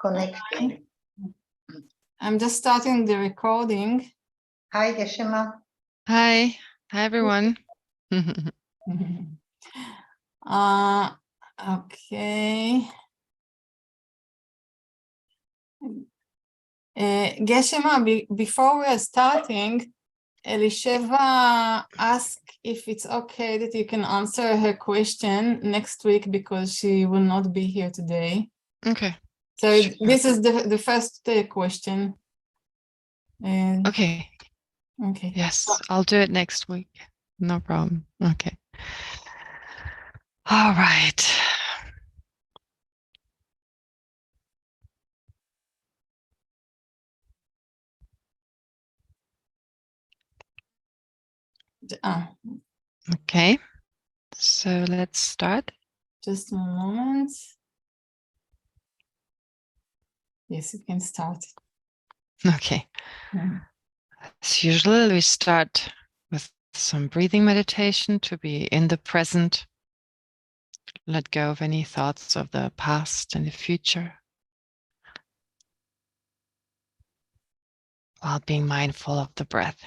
Connecting. I'm just starting the recording. Hi, Geshe. Hi everyone. Okay. Geshe, before we are starting, Elisheva asked if it's okay that you can answer her question next week because she will not be here today. Okay. So Sure. this is the first question. Okay. Okay. Yes, I'll do it next week. No problem. Okay. All right. Okay. So let's start. Just a moment. Yes, you can start. Okay. As usual, we start with some breathing meditation to be in the present. Let go of any thoughts of the past and the future, while being mindful of the breath.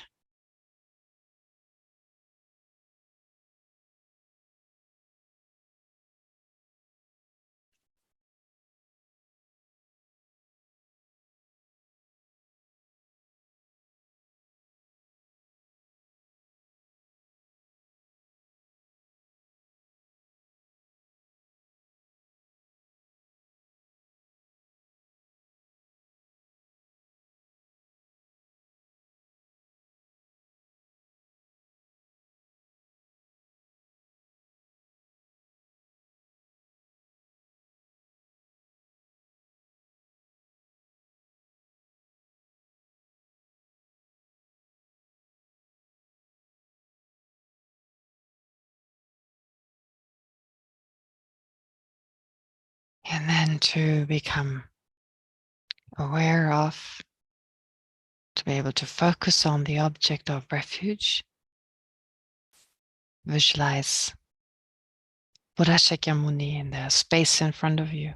And then to become aware of, to be able to focus on the object of refuge. Visualize Buddha Shakyamuni in the space in front of you.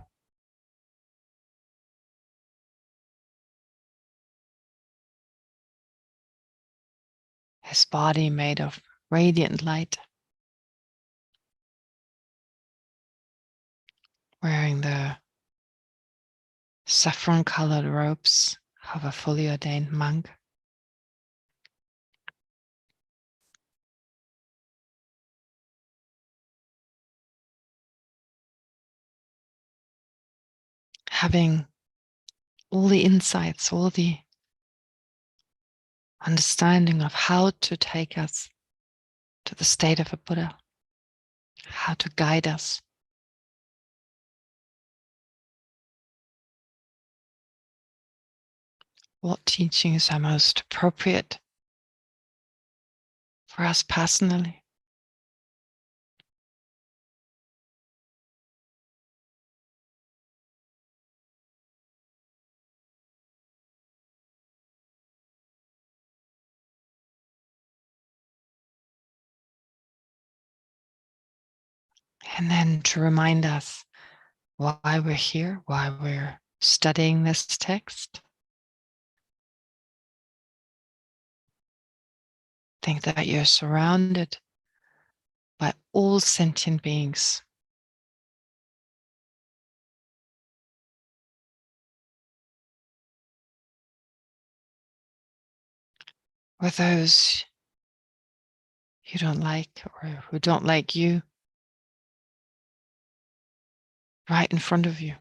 His body made of radiant light, wearing the saffron-colored robes of a fully ordained monk. Having all the insights, all the understanding of how to take us to the state of a Buddha, how to guide us. What teachings are most appropriate for us personally? And then to remind us why we're here, why we're studying this text. Think that you're surrounded by all sentient beings. With those you don't like or who don't like you, right in front of you.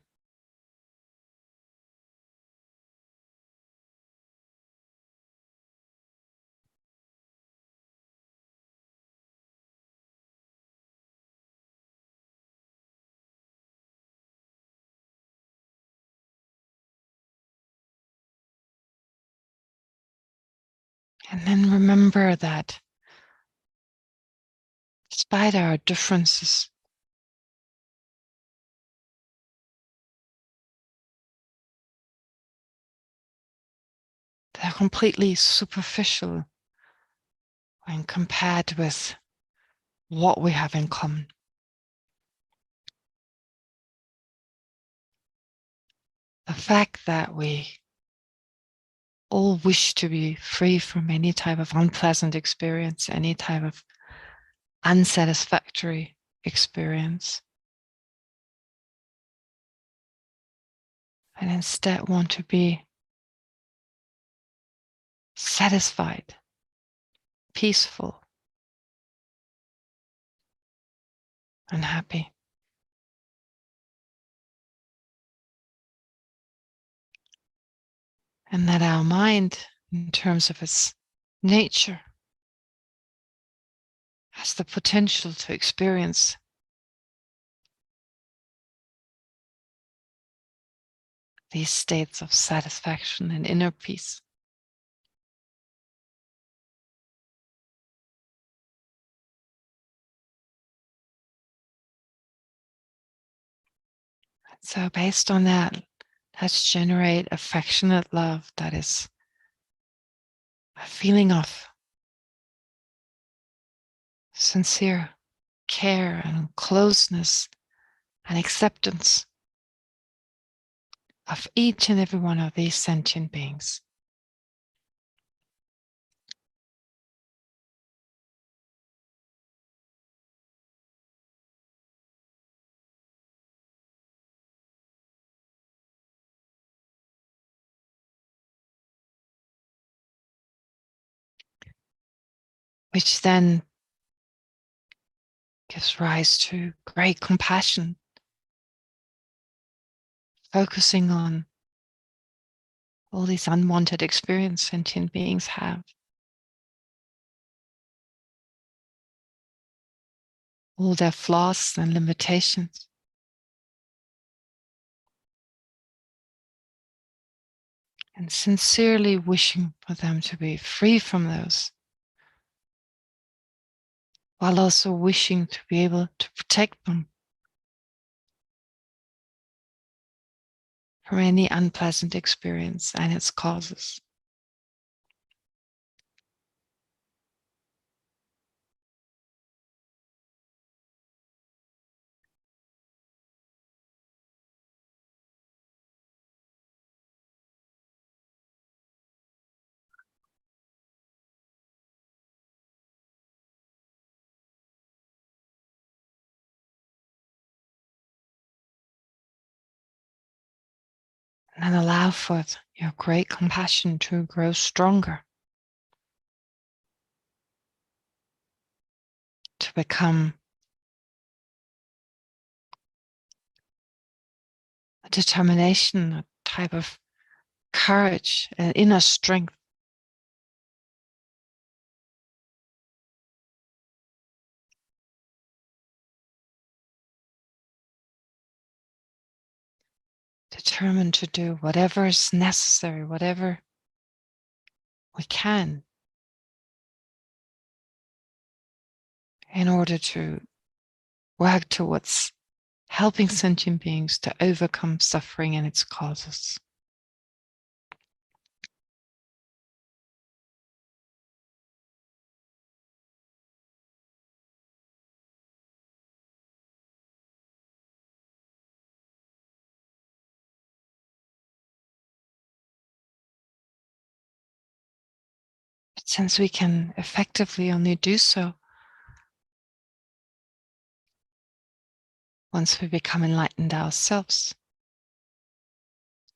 And then remember that despite our differences, they're completely superficial when compared with what we have in common. The fact that we all wish to be free from any type of unpleasant experience, any type of unsatisfactory experience, and instead want to be satisfied, peaceful, and happy. And that our mind, in terms of its nature, has the potential to experience these states of satisfaction and inner peace. So based on that, let's generate affectionate love that is a feeling of sincere care and closeness and acceptance of each and every one of these sentient beings. Which then gives rise to great compassion, focusing on all these unwanted experiences sentient beings have, all their flaws and limitations. And sincerely wishing for them to be free from those, while also wishing to be able to protect them from any unpleasant experience and its causes. And allow for your great compassion to grow stronger, to become a determination, a type of courage, an inner strength. Determined to do whatever is necessary, whatever we can, in order to work towards helping sentient beings to overcome suffering and its causes. But since we can effectively only do so once we become enlightened ourselves,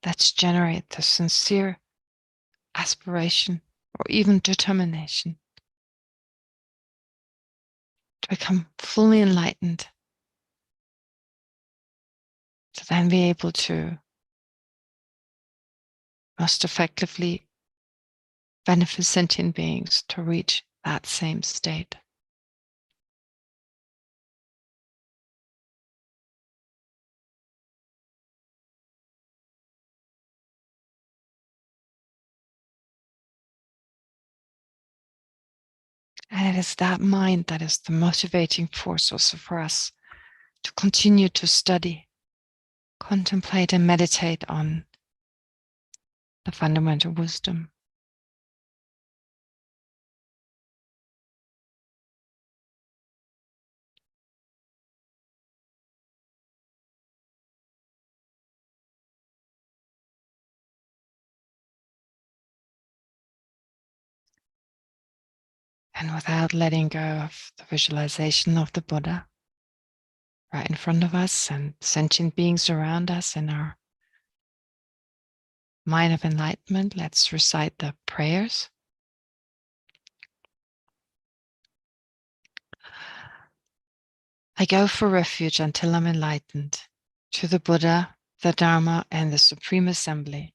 let's generate the sincere aspiration or even determination to become fully enlightened, to then be able to most effectively benefit sentient beings to reach that same state. And it is that mind that is the motivating force also for us to continue to study, contemplate, and meditate on the fundamental wisdom. And without letting go of the visualization of the Buddha right in front of us and sentient beings around us in our mind of enlightenment, let's recite the prayers. I go for refuge until I'm enlightened to the Buddha, the Dharma, and the Supreme Assembly.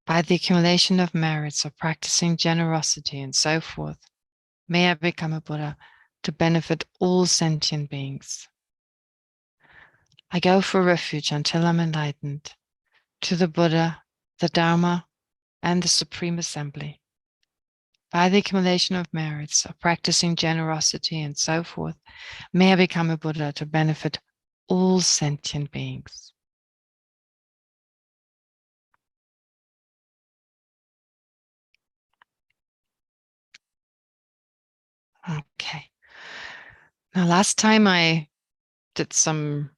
By the accumulation of merits of practicing generosity and so forth, may I become a Buddha to benefit all sentient beings. I go for refuge until I'm enlightened to the Buddha, the Dharma, and the Supreme Assembly. By the accumulation of merits of practicing generosity and so forth, may I become a Buddha to benefit all sentient beings. Okay. Now, last time I did some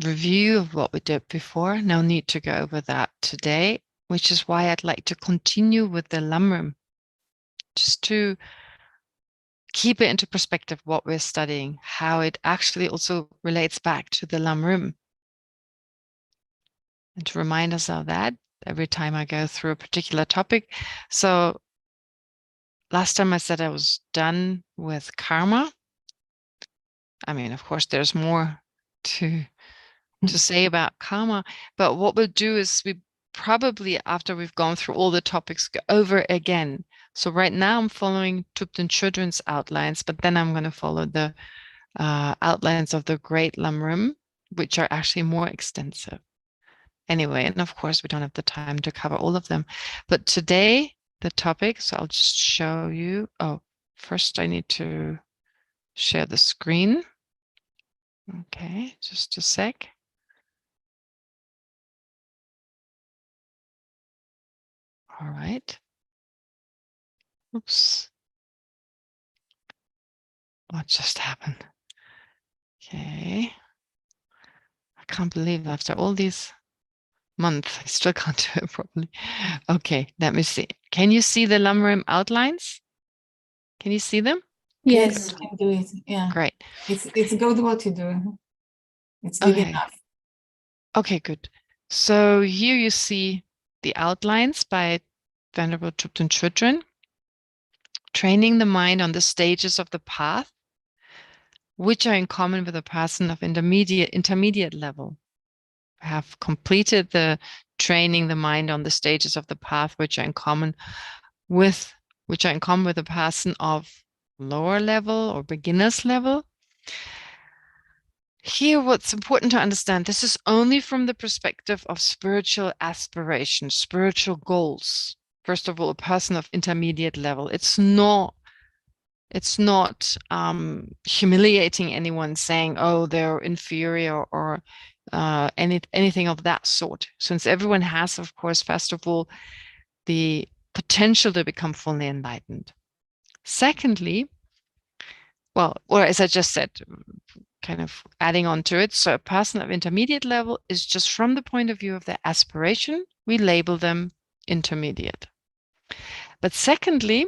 review of what we did before. No need to go over that today, which is why I'd like to continue with the Lamrim, just to keep it into perspective what we're studying, how it actually also relates back to the Lamrim. And to remind us of that every time I go through a particular topic. So last time I said I was done with karma. I mean, of course, there's more to say about karma, but what we'll do is we probably, after we've gone through all the topics, go over again. So right now I'm following Thupten Chodron's outlines, but then I'm going to follow the outlines of the Great Lamrim, which are actually more extensive. Anyway, and of course we don't have the time to cover all of them. But today, the topic, so I'll just show you. Oh, first I need to share the screen. Okay, just a sec. All right. Oops. What just happened? Okay. I can't believe after all these months, I still can't do it properly. Okay, let me see. Can you see the Lamrim outlines? Can you see them? Yes, you can do it. Yeah. Great. It's good what you do. It's good Okay. enough. Okay, good. So here you see the outlines by Venerable Thupten Chodron, training the mind on the stages of the path, which are in common with a person of intermediate level. Have completed the training the mind on the stages of the path, which are in common with a person of lower level or beginner's level. Here, what's important to understand, this is only from the perspective of spiritual aspirations, spiritual goals. First of all, a person of intermediate level. It's not humiliating anyone, saying, oh, they're inferior or anything of that sort. Since everyone has, of course, first of all, the potential to become fully enlightened. Secondly, well, or as I just said, kind of adding on to it, so a person of intermediate level is just from the point of view of their aspiration, we label them intermediate. But secondly,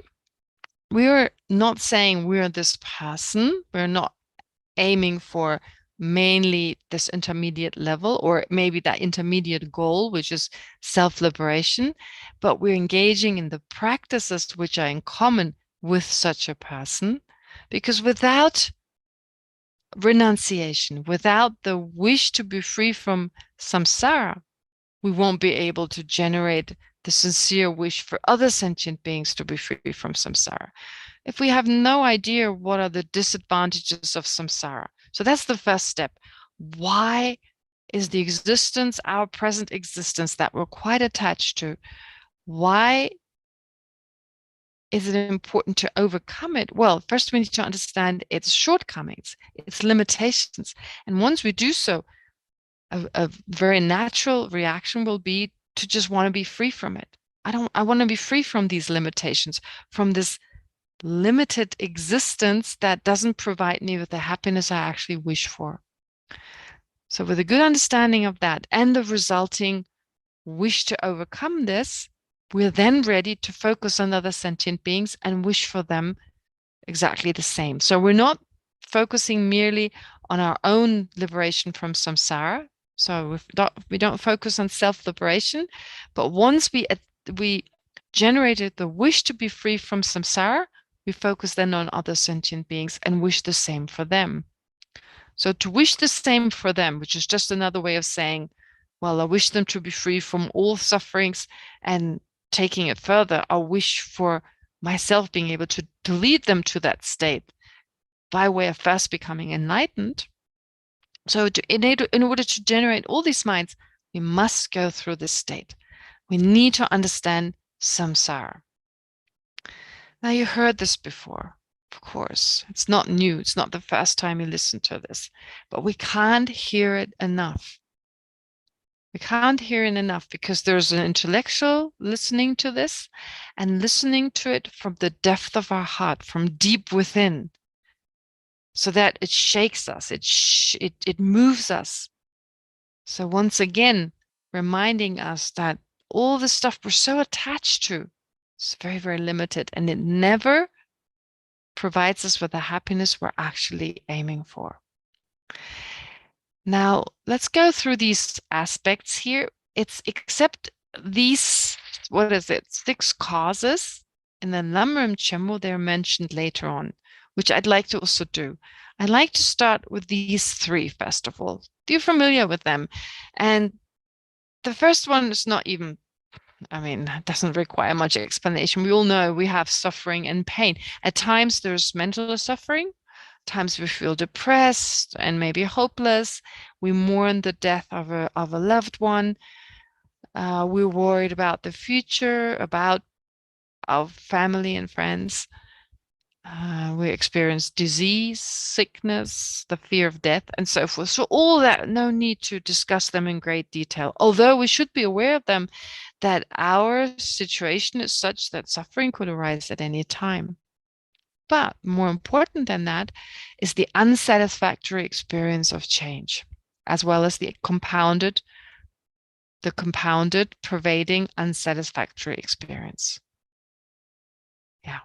we're not saying we're this person. We're not aiming for mainly this intermediate level or maybe that intermediate goal, which is self-liberation, but we're engaging in the practices which are in common with such a person, because without renunciation, without the wish to be free from samsara, we won't be able to generate the sincere wish for other sentient beings to be free from samsara. If we have no idea what are the disadvantages of samsara. So that's the first step. Why is the existence, our present existence that we're quite attached to, why is it important to overcome it? Well, first we need to understand its shortcomings, its limitations. And once we do so, a very natural reaction will be to just want to be free from it. I want to be free from these limitations, from this limited existence that doesn't provide me with the happiness I actually wish for. So with a good understanding of that and the resulting wish to overcome this, we're then ready to focus on other sentient beings and wish for them exactly the same. So we're not focusing merely on our own liberation from samsara. So we don't focus on self-liberation, but once we generated the wish to be free from samsara, we focus then on other sentient beings and wish the same for them. So to wish the same for them, which is just another way of saying, well, I wish them to be free from all sufferings, and taking it further, I wish for myself being able to lead them to that state by way of first becoming enlightened. So in order to generate all these minds, we must go through this state. We need to understand samsara. Now, you heard this before, of course. It's not new. It's not the first time you listen to this, but we can't hear it enough. We can't hear it enough because there's an intellectual listening to this and listening to it from the depth of our heart, from deep within, so that it shakes us, it moves us. So once again, reminding us that all the stuff we're so attached to is very, very limited, and it never provides us with the happiness we're actually aiming for. Now, let's go through these aspects here. It's except these, 6 causes in the Lamrim Chenmo, they're mentioned later on, which I'd like to also do. I'd like to start with these 3, first of all. You're familiar with them. And the first one is not even, it doesn't require much explanation. We all know we have suffering and pain. At times there's mental suffering. Times we feel depressed and maybe hopeless. We mourn the death of a loved one. We're worried about the future, about our family and friends. We experience disease, sickness, the fear of death, and so forth. So all that, no need to discuss them in great detail, although we should be aware of them, that our situation is such that suffering could arise at any time. But more important than that is the unsatisfactory experience of change, as well as the compounded, pervading, unsatisfactory experience. Yeah.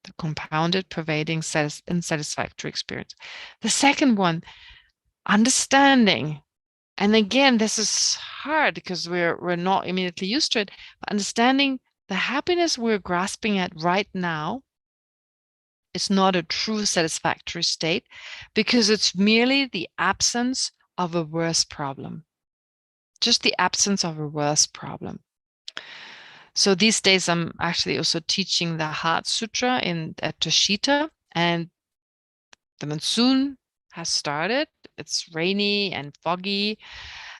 The compounded, pervading, unsatisfactory experience. The second one, understanding. And again, this is hard because we're not immediately used to it. But understanding the happiness we're grasping at right now is not a true satisfactory state because it's merely the absence of a worse problem. Just the absence of a worse problem. So these days, I'm actually also teaching the Heart Sutra at Toshita, and the monsoon has started. It's rainy and foggy.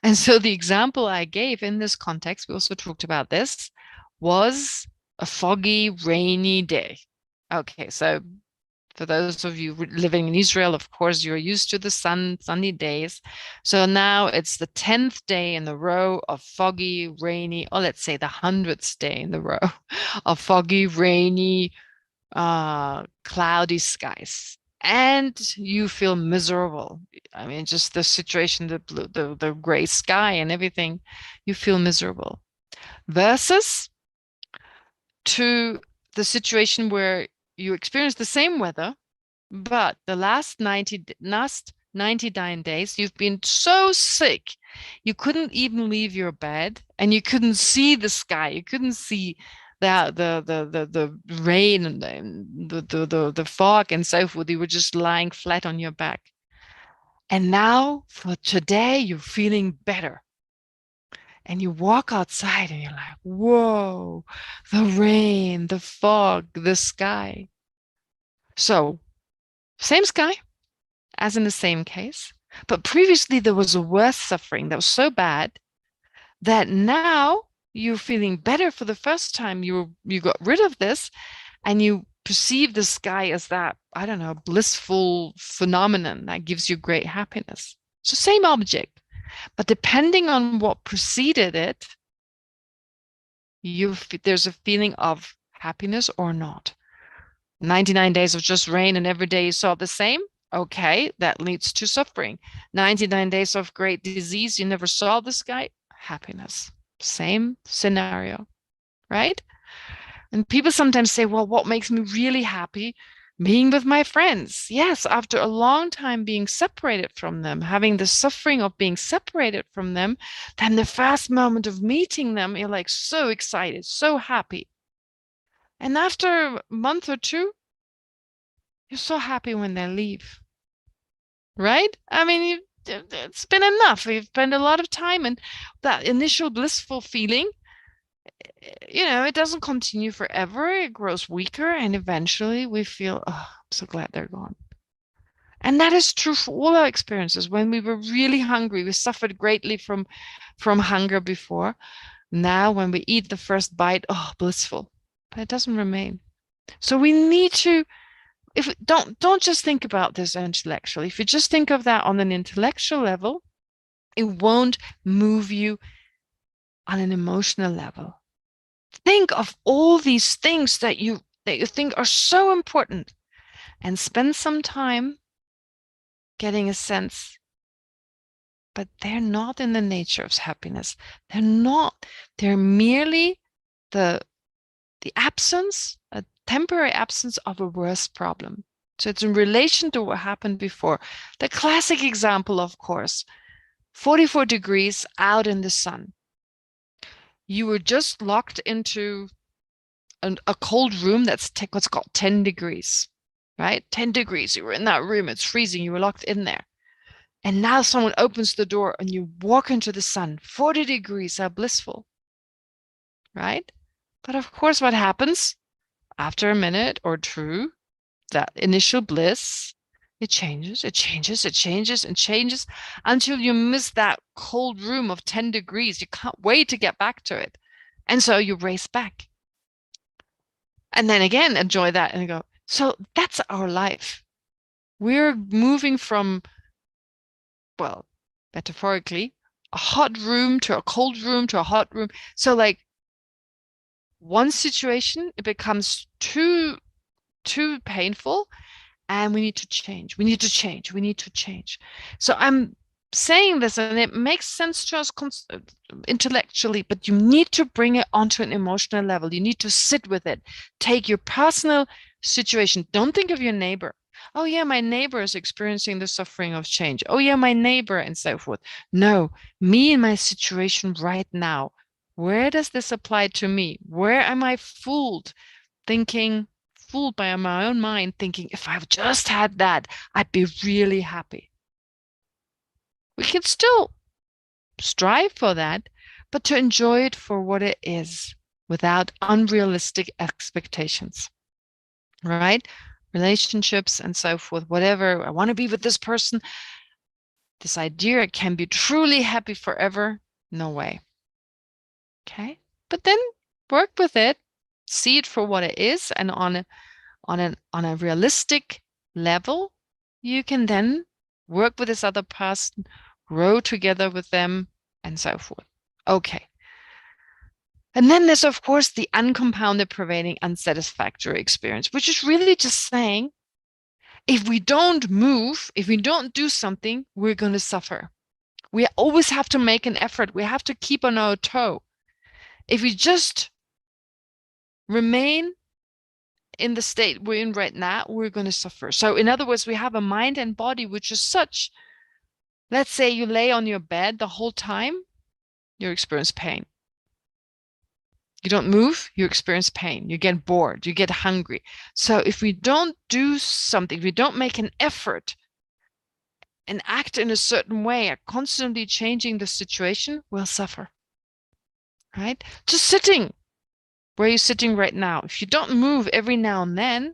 And so the example I gave in this context, we also talked about this, was a foggy, rainy day. Okay, so for those of you living in Israel, of course, you're used to the sunny days. So now it's the 10th day in a row of foggy, rainy, or let's say the 100th day in a row of foggy, rainy, cloudy skies. And you feel miserable. Just the situation, the gray sky and everything, you feel miserable. Versus to the situation where you experience the same weather, but the last 99 days, you've been so sick, you couldn't even leave your bed, and you couldn't see the sky. You couldn't see the rain and the fog and so forth. You were just lying flat on your back. And now for today, you're feeling better. And you walk outside and you're like, whoa, the rain, the fog, the sky. So, same sky, as in the same case. But previously, there was a worse suffering that was so bad that now you're feeling better for the first time. You got rid of this, and you perceive the sky as that, blissful phenomenon that gives you great happiness. So same object, but depending on what preceded it, there's a feeling of happiness or not. 99 days of just rain and every day you saw the same. Okay, that leads to suffering. 99 days of great disease, you never saw the sky, happiness. Same scenario, right? And people sometimes say, well, what makes me really happy? Being with my friends, yes, after a long time being separated from them, having the suffering of being separated from them, then the first moment of meeting them, you're like so excited, so happy. And after a month or two, you're so happy when they leave, right? I mean, it's been enough. You've spent a lot of time, and that initial blissful feeling, it doesn't continue forever. It grows weaker, and eventually we feel, oh, I'm so glad they're gone. And that is true for all our experiences. When we were really hungry, we suffered greatly from hunger before. Now, when we eat the first bite, oh, blissful. But it doesn't remain. So we need to, if don't just think about this intellectually. If you just think of that on an intellectual level, it won't move you on an emotional level. Think of all these things that you think are so important, and spend some time getting a sense, but they're not in the nature of happiness. They're not. They're merely the absence, a temporary absence of a worse problem. So it's in relation to what happened before. The classic example, of course, 44 degrees out in the sun. You were just locked into a cold room that's what's called 10 degrees, right? 10 degrees. You were in that room. It's freezing. You were locked in there. And now someone opens the door and you walk into the sun. 40 degrees, how blissful, right? But of course, what happens after a minute or two, that initial bliss, it changes, it changes, it changes, and changes until you miss that cold room of 10 degrees. You can't wait to get back to it. And so you race back. And then again, enjoy that and go. So that's our life. We're moving from, well, metaphorically, a hot room to a cold room to a hot room. So like one situation, it becomes too painful, and we need to change. We need to change. We need to change. So I'm saying this, and it makes sense to us intellectually, but you need to bring it onto an emotional level. You need to sit with it. Take your personal situation. Don't think of your neighbor. Oh yeah, my neighbor is experiencing the suffering of change. Oh yeah, my neighbor, and so forth. No, me and my situation right now. Where does this apply to me? Where am I fooled by my own mind, thinking if I've just had that, I'd be really happy? We can still strive for that, but to enjoy it for what it is without unrealistic expectations, right? Relationships and so forth, whatever. I want to be with this person. This idea, I can be truly happy forever. No way. Okay. But then work with it, see it for what it is, and on a realistic level, you can then work with this other person, grow together with them, and so forth. Okay. And then there's, of course, the uncompounded, prevailing, unsatisfactory experience, which is really just saying, if we don't move, if we don't do something, we're going to suffer. We always have to make an effort. We have to keep on our toe. If we just remain in the state we're in right now, we're going to suffer. So in other words, we have a mind and body which is such, let's say you lay on your bed the whole time, you experience pain. You don't move, you experience pain. You get bored, you get hungry. So if we don't do something, if we don't make an effort and act in a certain way, are constantly changing the situation, we'll suffer, right? Just sitting where you're sitting right now. If you don't move every now and then,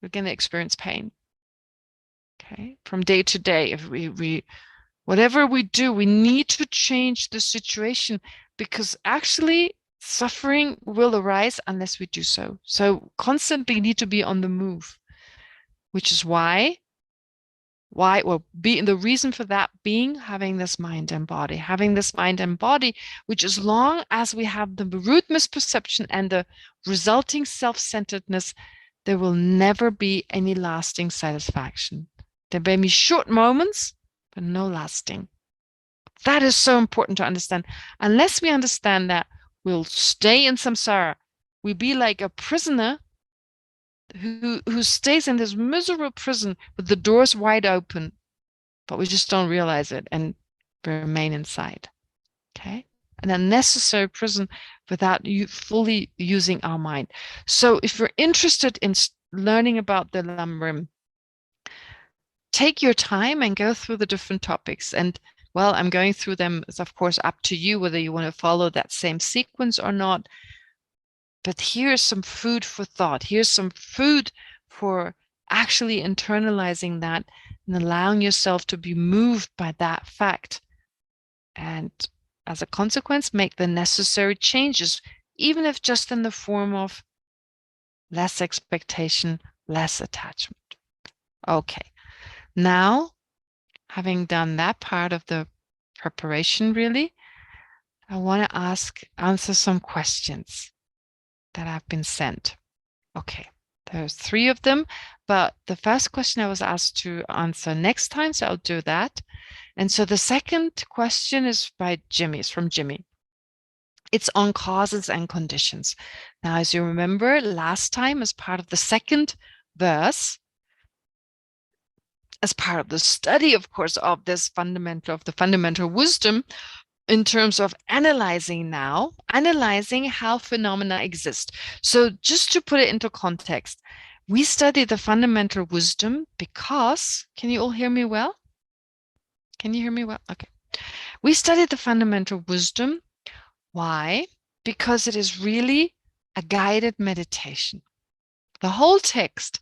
you're going to experience pain. Okay, from day to day, if we whatever we do, we need to change the situation, because actually suffering will arise unless we do so. So constantly need to be on the move, which is why the reason for that being having this mind and body, which as long as we have the root misperception and the resulting self-centeredness, there will never be any lasting satisfaction. There may be short moments, but no lasting. That is so important to understand. Unless we understand that, we'll stay in samsara. We'll be like a prisoner who stays in this miserable prison with the doors wide open, but we just don't realize it and remain inside. Okay? An unnecessary prison without you fully using our mind. So if you're interested in learning about the Lamrim, take your time and go through the different topics. And well, I'm going through them. It's of course up to you whether you want to follow that same sequence or not. But here's some food for thought. Here's some food for actually internalizing that and allowing yourself to be moved by that fact. And as a consequence, make the necessary changes, even if just in the form of less expectation, less attachment. Okay, now, having done that part of the preparation, really, I want to answer some questions that have been sent. Okay, there's 3 of them, but the first question I was asked to answer next time, so I'll do that. And so the second question is by Jimmy, it's from Jimmy. It's on causes and conditions. Now, as you remember, last time, as part of the second verse, as part of the study, of course, of the fundamental wisdom, in terms of analyzing how phenomena exist. So just to put it into context, we study the fundamental wisdom because, can you all hear me well? Can you hear me well? Okay. We study the fundamental wisdom. Why? Because it is really a guided meditation. The whole text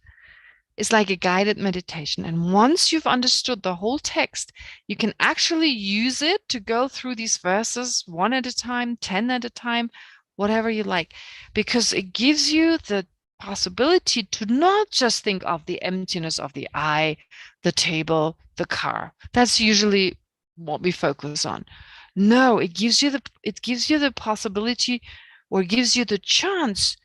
is like a guided meditation. And once you've understood the whole text, you can actually use it to go through these verses 1 at a time, 10 at a time, whatever you like, because it gives you the possibility to not just think of the emptiness of the I, the table, the car. That's usually what we focus on. No, it gives you the possibility, or gives you the chance,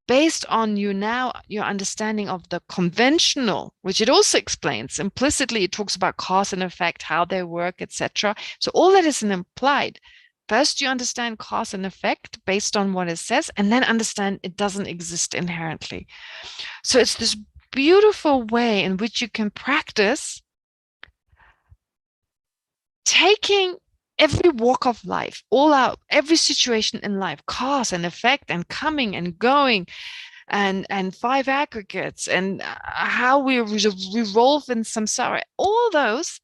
based on your understanding of the conventional, which it also explains implicitly. It talks about cause and effect, how they work, etc. So all that is implied. First, you understand cause and effect based on what it says, and then understand it doesn't exist inherently. So it's this beautiful way in which you can practice taking every walk of life, every situation in life, cause and effect, and coming and going, and 5 aggregates, and how we revolve in samsara, all those,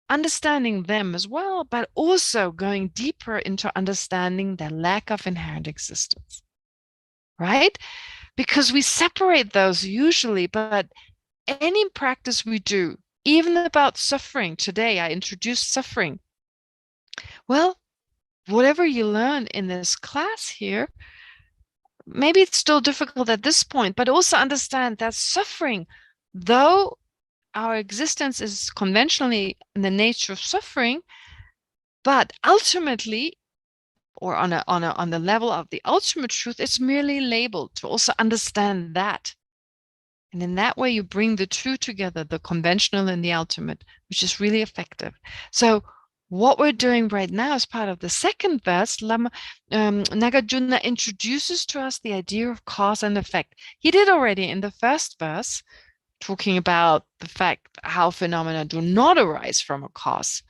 understanding them as well, but also going deeper into understanding the lack of inherent existence, right? Because we separate those usually, but any practice we do, even about suffering, today I introduced suffering. Well, whatever you learn in this class here, maybe it's still difficult at this point, but also understand that suffering, though our existence is conventionally in the nature of suffering, but ultimately, or on the level of the ultimate truth, it's merely labeled, to also understand that. And in that way, you bring the two together, the conventional and the ultimate, which is really effective. So what we're doing right now as part of the second verse, Nagarjuna introduces to us the idea of cause and effect. He did already in the first verse, talking about the fact how phenomena do not arise from a cause.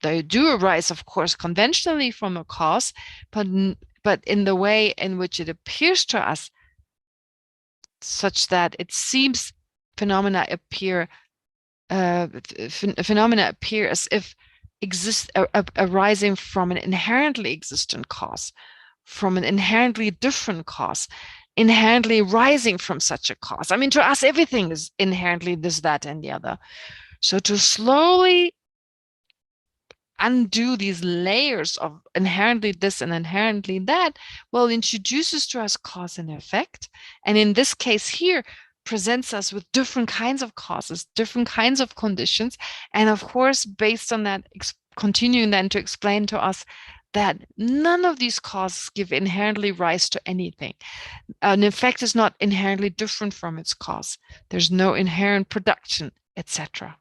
They do arise, of course, conventionally from a cause, but in the way in which it appears to us, such that it seems phenomena appear as if arising from an inherently existent cause, from an inherently different cause, inherently rising from such a cause. I mean, to us, everything is inherently this, that, and the other. So to slowly undo these layers of inherently this and inherently that, well, introduces to us cause and effect. And in this case here, presents us with different kinds of causes, different kinds of conditions. And of course, based on that, continuing then to explain to us that none of these causes give inherently rise to anything. An effect is not inherently different from its cause. There's no inherent production, etc.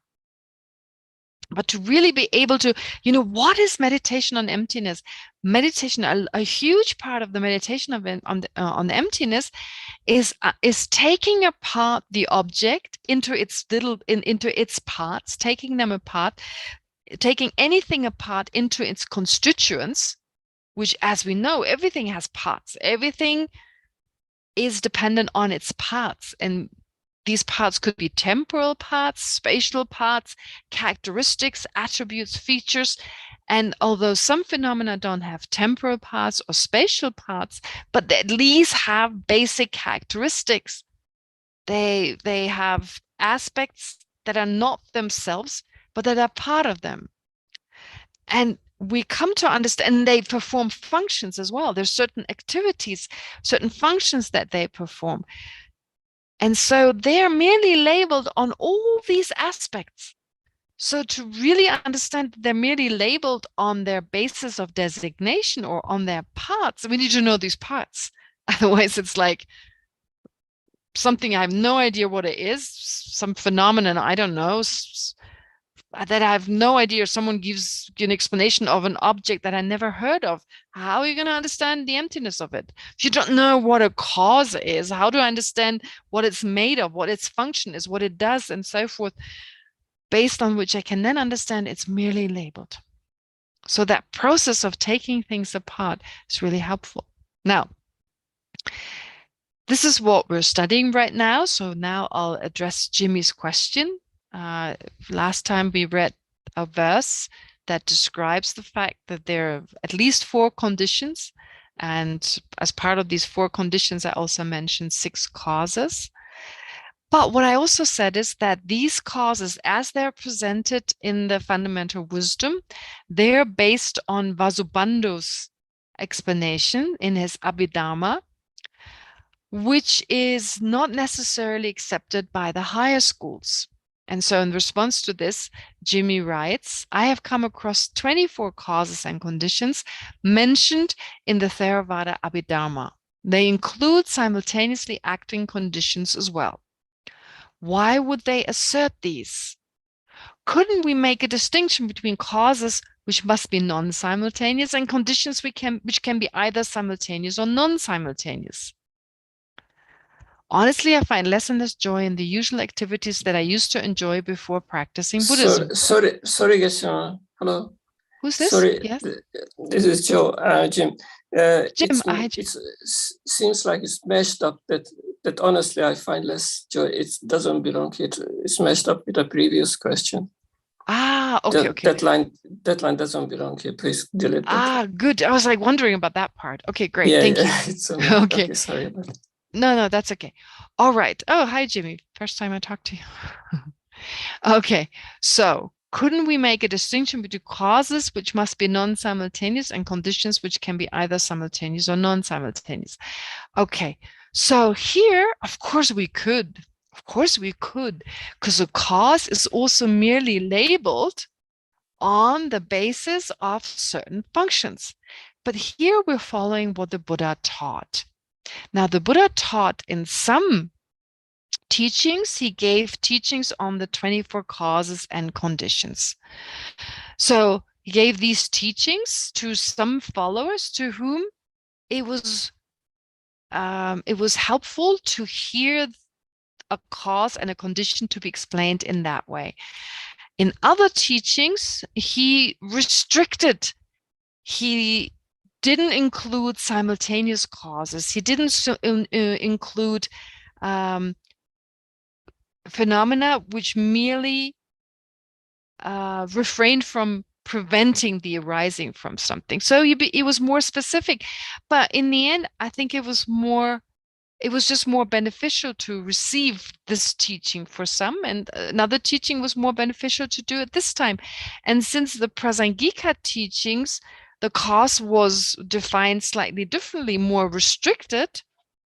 But to really be able to, what is meditation on emptiness? Meditation, a huge part of the meditation on the emptiness is taking apart the object into into its parts, taking them apart, taking anything apart into its constituents, which, as we know, everything has parts. Everything is dependent on its parts, and these parts could be temporal parts, spatial parts, characteristics, attributes, features. And although some phenomena don't have temporal parts or spatial parts, but they at least have basic characteristics. They have aspects that are not themselves, but that are part of them. And we come to understand, and they perform functions as well. There's certain activities, certain functions that they perform. And so they're merely labeled on all these aspects. So to really understand they're merely labeled on their basis of designation or on their parts, we need to know these parts. Otherwise, it's like something I have no idea what it is, some phenomenon I don't know, that I have no idea. Someone gives you an explanation of an object that I never heard of. How are you going to understand the emptiness of it? If you don't know what a cause is, how do I understand what it's made of, what its function is, what it does, and so forth, based on which I can then understand it's merely labeled. So that process of taking things apart is really helpful. Now, this is what we're studying right now. So now I'll address Jimmy's question. Last time we read a verse that describes the fact that there are at least 4 conditions. And as part of these 4 conditions, I also mentioned 6 causes. But what I also said is that these causes, as they're presented in the fundamental wisdom, they're based on Vasubandhu's explanation in his Abhidharma, which is not necessarily accepted by the higher schools. And so in response to this, Jimmy writes, I have come across 24 causes and conditions mentioned in the Theravada Abhidharma. They include simultaneously acting conditions as well. Why would they assert these? Couldn't we make a distinction between causes which must be non-simultaneous and conditions which can be either simultaneous or non-simultaneous? Honestly, I find less and less joy in the usual activities that I used to enjoy before practicing Buddhism. Sorry, Geshe. Hello. Who's this? Sorry, Yes. this is Joe. Jim. Jim, It seems like it's mashed up. That honestly, I find less joy. It doesn't belong here. It's mashed up with a previous question. Okay. That line doesn't belong here. Please delete that. Good. I was like wondering about that part. Okay, great. Thank you. It's Okay. Sorry about it. No, that's okay. All right. Oh, hi, Jimmy. First time I talked to you. Okay. So couldn't we make a distinction between causes which must be non-simultaneous and conditions which can be either simultaneous or non-simultaneous? Okay. So here, of course we could. Of course we could, because a cause is also merely labeled on the basis of certain functions. But here we're following what the Buddha taught. Now, the Buddha taught in some teachings, he gave teachings on the 24 causes and conditions. So he gave these teachings to some followers to whom it was helpful to hear a cause and a condition to be explained in that way. In other teachings, he restricted. He didn't include simultaneous causes. He didn't include phenomena which merely refrained from preventing the arising from something. So it was more specific. But in the end, I think it was just more beneficial to receive this teaching for some, and another teaching was more beneficial to do it this time. And since the Prasangika teachings, the cause was defined slightly differently, more restricted,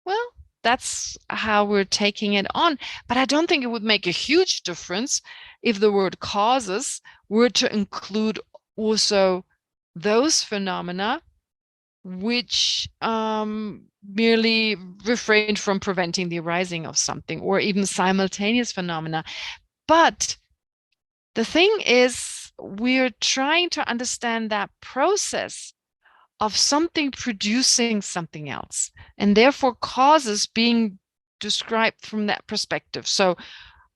well, that's how we're taking it on. But I don't think it would make a huge difference if the word causes were to include also those phenomena which merely refrained from preventing the arising of something, or even simultaneous phenomena. But the thing is, we're trying to understand that process of something producing something else, and therefore causes being described from that perspective. So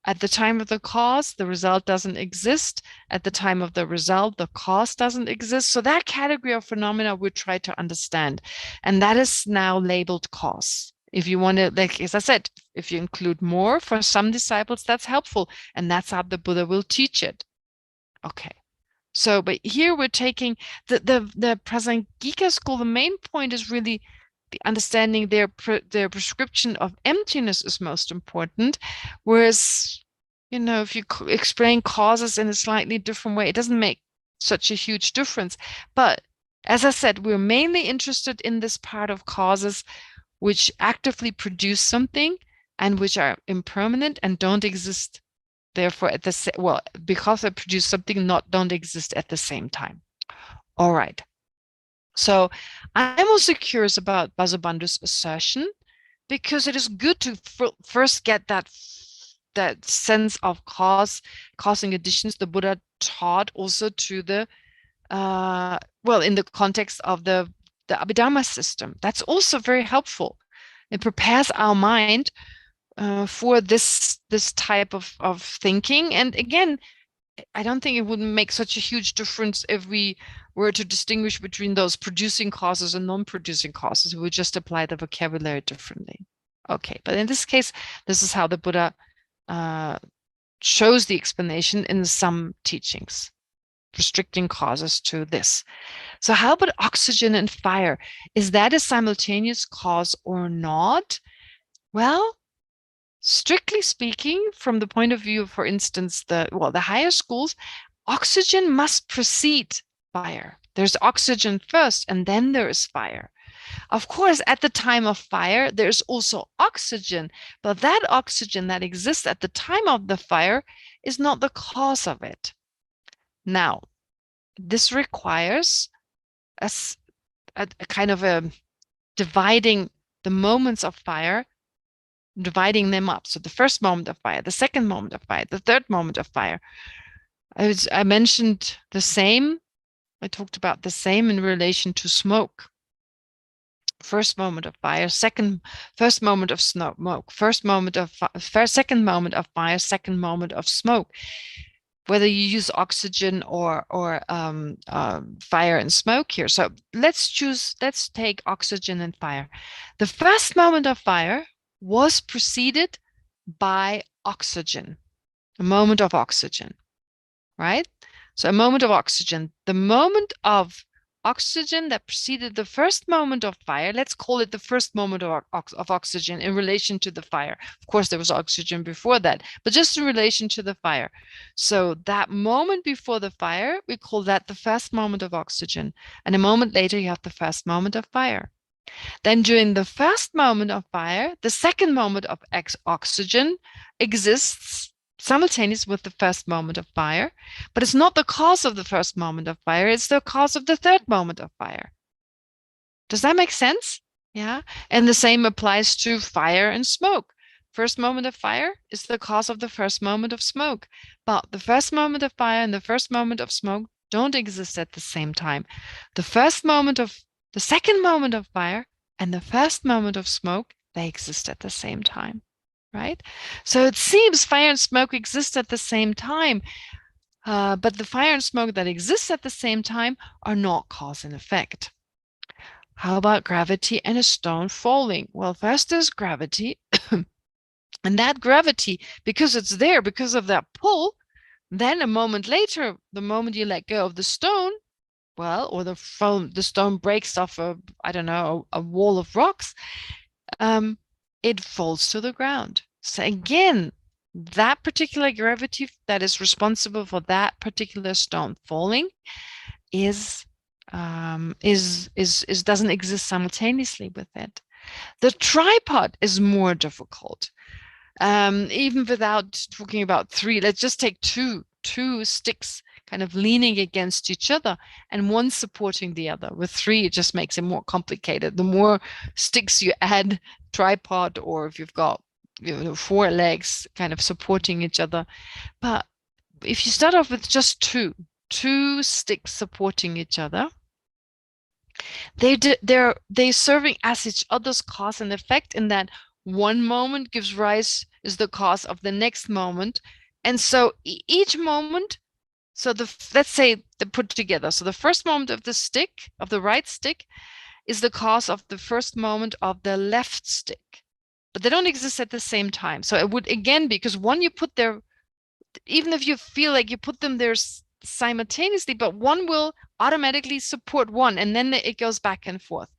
at the time of the cause, the result doesn't exist. At the time of the result, the cause doesn't exist. So that category of phenomena we try to understand, and that is now labeled cause. If you want to, like, as I said, if you include more for some disciples, that's helpful, and that's how the Buddha will teach it. Okay. So, but here we're taking the Prasangika school. The main point is really the understanding their prescription of emptiness is most important. Whereas, you know, if you explain causes in a slightly different way, it doesn't make such a huge difference. But as I said, we're mainly interested in this part of causes which actively produce something and which are impermanent and don't exist. Therefore, at the well, because they produce something, don't exist at the same time. All right. So I'm also curious about Vasubandhu's assertion, because it is good to first get that sense of causing additions the Buddha taught also to the well, in the context of the Abhidharma system. That's also very helpful. It prepares our mind for this type of thinking. And again, I don't think it would make such a huge difference if we were to distinguish between those producing causes and non-producing causes. We would just apply the vocabulary differently. Okay, but in this case, this is how the Buddha shows the explanation in some teachings, restricting causes to this. So how about oxygen and fire? Is that a simultaneous cause or not? Well, strictly speaking, from the point of view, for instance, the higher schools, oxygen must precede fire. There's oxygen first, and then there is fire. Of course, at the time of fire, there's also oxygen, but that oxygen that exists at the time of the fire is not the cause of it. Now, this requires a kind of a dividing the moments of fire, dividing them up. So the first moment of fire, the second moment of fire, the third moment of fire. I mentioned the same. I talked about the same in relation to smoke. First moment of fire, first moment of smoke, second moment of fire, second moment of smoke. Whether you use oxygen or fire and smoke here. So let's take oxygen and fire. The first moment of fire was preceded by oxygen, a moment of oxygen, right? So a moment of oxygen, the moment of oxygen that preceded the first moment of fire, let's call it the first moment of oxygen in relation to the fire. Of course, there was oxygen before that, but just in relation to the fire. So that moment before the fire, we call that the first moment of oxygen. And a moment later, you have the first moment of fire. Then during the first moment of fire, the second moment of oxygen exists simultaneous with the first moment of fire, but it's not the cause of the first moment of fire, it's the cause of the third moment of fire. Does that make sense? Yeah. And the same applies to fire and smoke. First moment of fire is the cause of the first moment of smoke, but the first moment of fire and the first moment of smoke don't exist at the same time. The second moment of fire and the first moment of smoke, they exist at the same time, right? So it seems fire and smoke exist at the same time, but the fire and smoke that exist at the same time are not cause and effect. How about gravity and a stone falling? Well, first there's gravity, and that gravity, because it's there, because of that pull, then a moment later, the moment you let go of the stone, well, or the stone breaks off a wall of rocks, it falls to the ground. So again, that particular gravity that is responsible for that particular stone falling doesn't exist simultaneously with it. The tripod is more difficult. Even without talking about three, let's just take two sticks kind of leaning against each other and one supporting the other. With three, it just makes it more complicated. The more sticks you add, tripod, or if you've got 4 legs kind of supporting each other. But if you start off with just 2, two sticks supporting each other. They're serving as each other's cause and effect, in that one moment gives rise, is the cause of the next moment. And so each moment, so let's say they're put together. So the first moment of the stick, of the right stick, is the cause of the first moment of the left stick. But they don't exist at the same time. So it would again be, because one you put there, even if you feel like you put them there simultaneously, but one will automatically support one, and then it goes back and forth.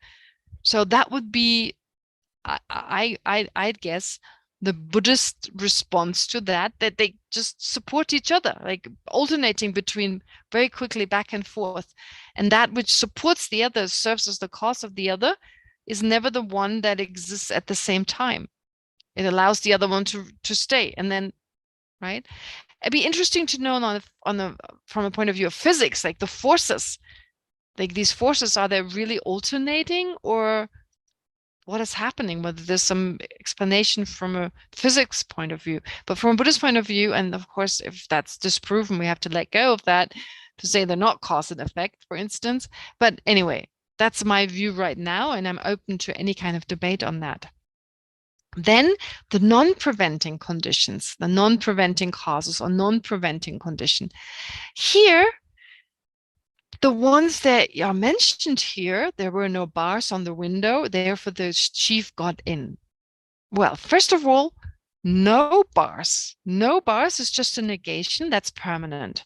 So that would be, I'd guess, the Buddhist response to that they just support each other, like alternating between very quickly back and forth. And that which supports the other, serves as the cause of the other, is never the one that exists at the same time. It allows the other one to stay. And then, right? It'd be interesting to know from a point of view of physics, like the forces, like these forces, are they really alternating, or what is happening, whether there's some explanation from a physics point of view. But from a Buddhist point of view, and of course, if that's disproven, we have to let go of that to say they're not cause and effect, for instance. But anyway, that's my view right now, and I'm open to any kind of debate on that. Then the non-preventing conditions, the non-preventing causes or non-preventing condition. Here, the ones that are mentioned here, there were no bars on the window, therefore the chief got in. Well, first of all, no bars. No bars is just a negation, that's permanent.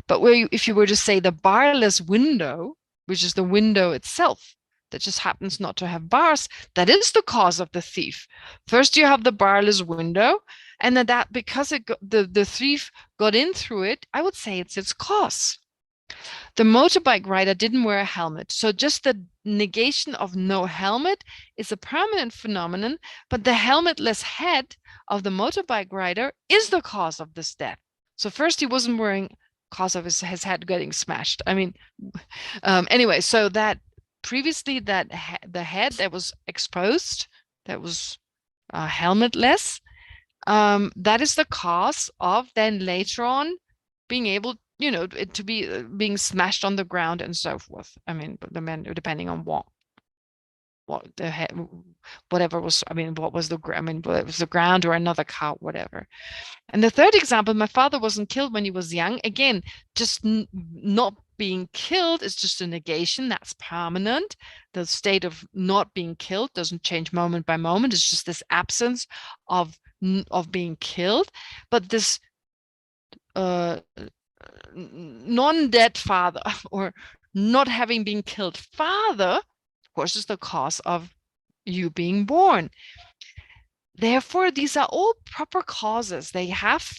But if you were to say the barless window, which is the window itself, that just happens not to have bars, that is the cause of the thief. First you have the barless window, and then that, because the thief got in through it, I would say it's its cause. The motorbike rider didn't wear a helmet. So just the negation of no helmet is a permanent phenomenon, but the helmetless head of the motorbike rider is the cause of this death. So first he wasn't wearing, cause of his head getting smashed. I mean, anyway, so that previously that the head that was exposed, that was helmetless, that is the cause of then later on being able, to be being smashed on the ground and so forth. I mean, the men, depending on what the head, whatever was, what was the, whether it was the ground or another car, whatever. And the third example, my father wasn't killed when he was young. Again, just not being killed is just a negation, that's permanent. The state of not being killed doesn't change moment by moment. It's just this absence of being killed. But this non-dead father, or not having been killed father, of course, is the cause of you being born. Therefore, these are all proper causes. They have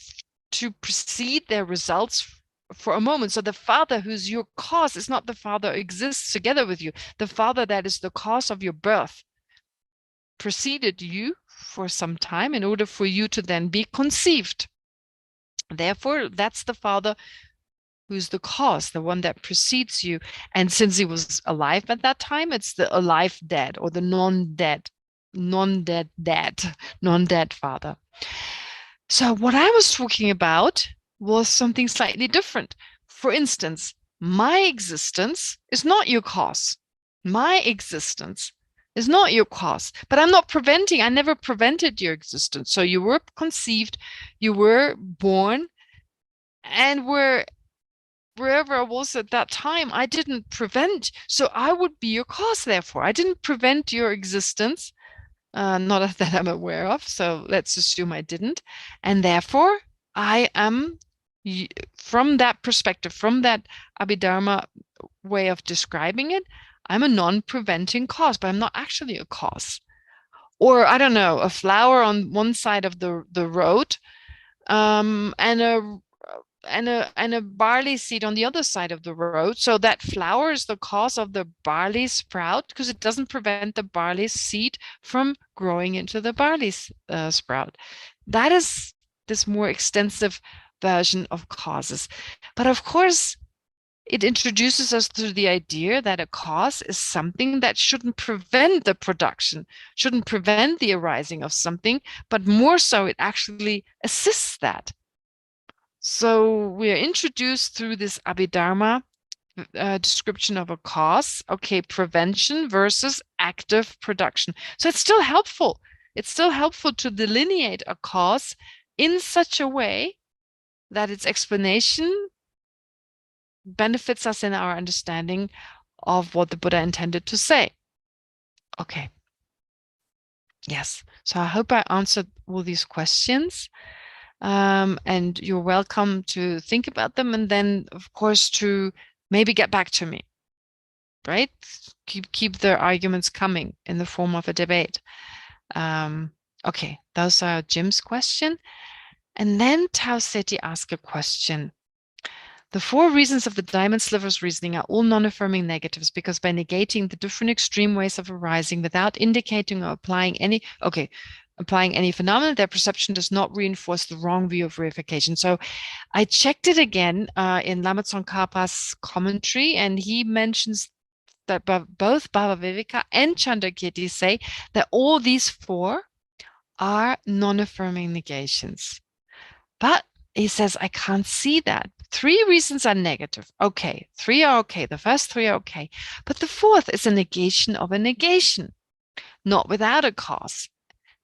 to precede their results for a moment. So the father who's your cause is not the father who exists together with you. The father that is the cause of your birth preceded you for some time in order for you to then be conceived. Therefore, that's the father who's the cause, the one that precedes you. And since he was alive at that time, it's the alive dad, or the non-dead father. So what I was talking about was something slightly different. For instance, my existence is not your cause. My existence is not your cause, but I'm not preventing, I never prevented your existence. So you were conceived, you were born, and wherever I was at that time, I didn't prevent. So I would be your cause, therefore. I didn't prevent your existence, not that I'm aware of. So let's assume I didn't. And therefore, I am, from that perspective, from that Abhidharma way of describing it, I'm a non-preventing cause, but I'm not actually a cause. Or, I don't know, a flower on one side of the road, and a barley seed on the other side of the road. So that flower is the cause of the barley sprout, because it doesn't prevent the barley seed from growing into the barley sprout. That is this more extensive version of causes. But of course, it introduces us to the idea that a cause is something that shouldn't prevent the production, shouldn't prevent the arising of something, but more so it actually assists that. So we are introduced through this Abhidharma description of a cause. Okay, prevention versus active production. So it's still helpful. It's still helpful to delineate a cause in such a way that its explanation benefits us in our understanding of what the Buddha intended to say. Okay. Yes. So I hope I answered all these questions. And you're welcome to think about them, and then, of course, to maybe get back to me. Right? Keep the arguments coming in the form of a debate. Okay, those are Jim's question. And then Tao Seti asked a question. The 4 reasons of the diamond slivers reasoning are all non-affirming negatives, because by negating the different extreme ways of arising without indicating or applying any phenomenon, their perception does not reinforce the wrong view of reification. So I checked it again in Lama Tsongkhapa's commentary, and he mentions that both Bhava Viveka and Chandrakirti say that all these 4 are non-affirming negations. But he says, I can't see that. 3 reasons are negative. Okay, 3 are okay. The first 3 are okay. But the 4th is a negation of a negation, not without a cause,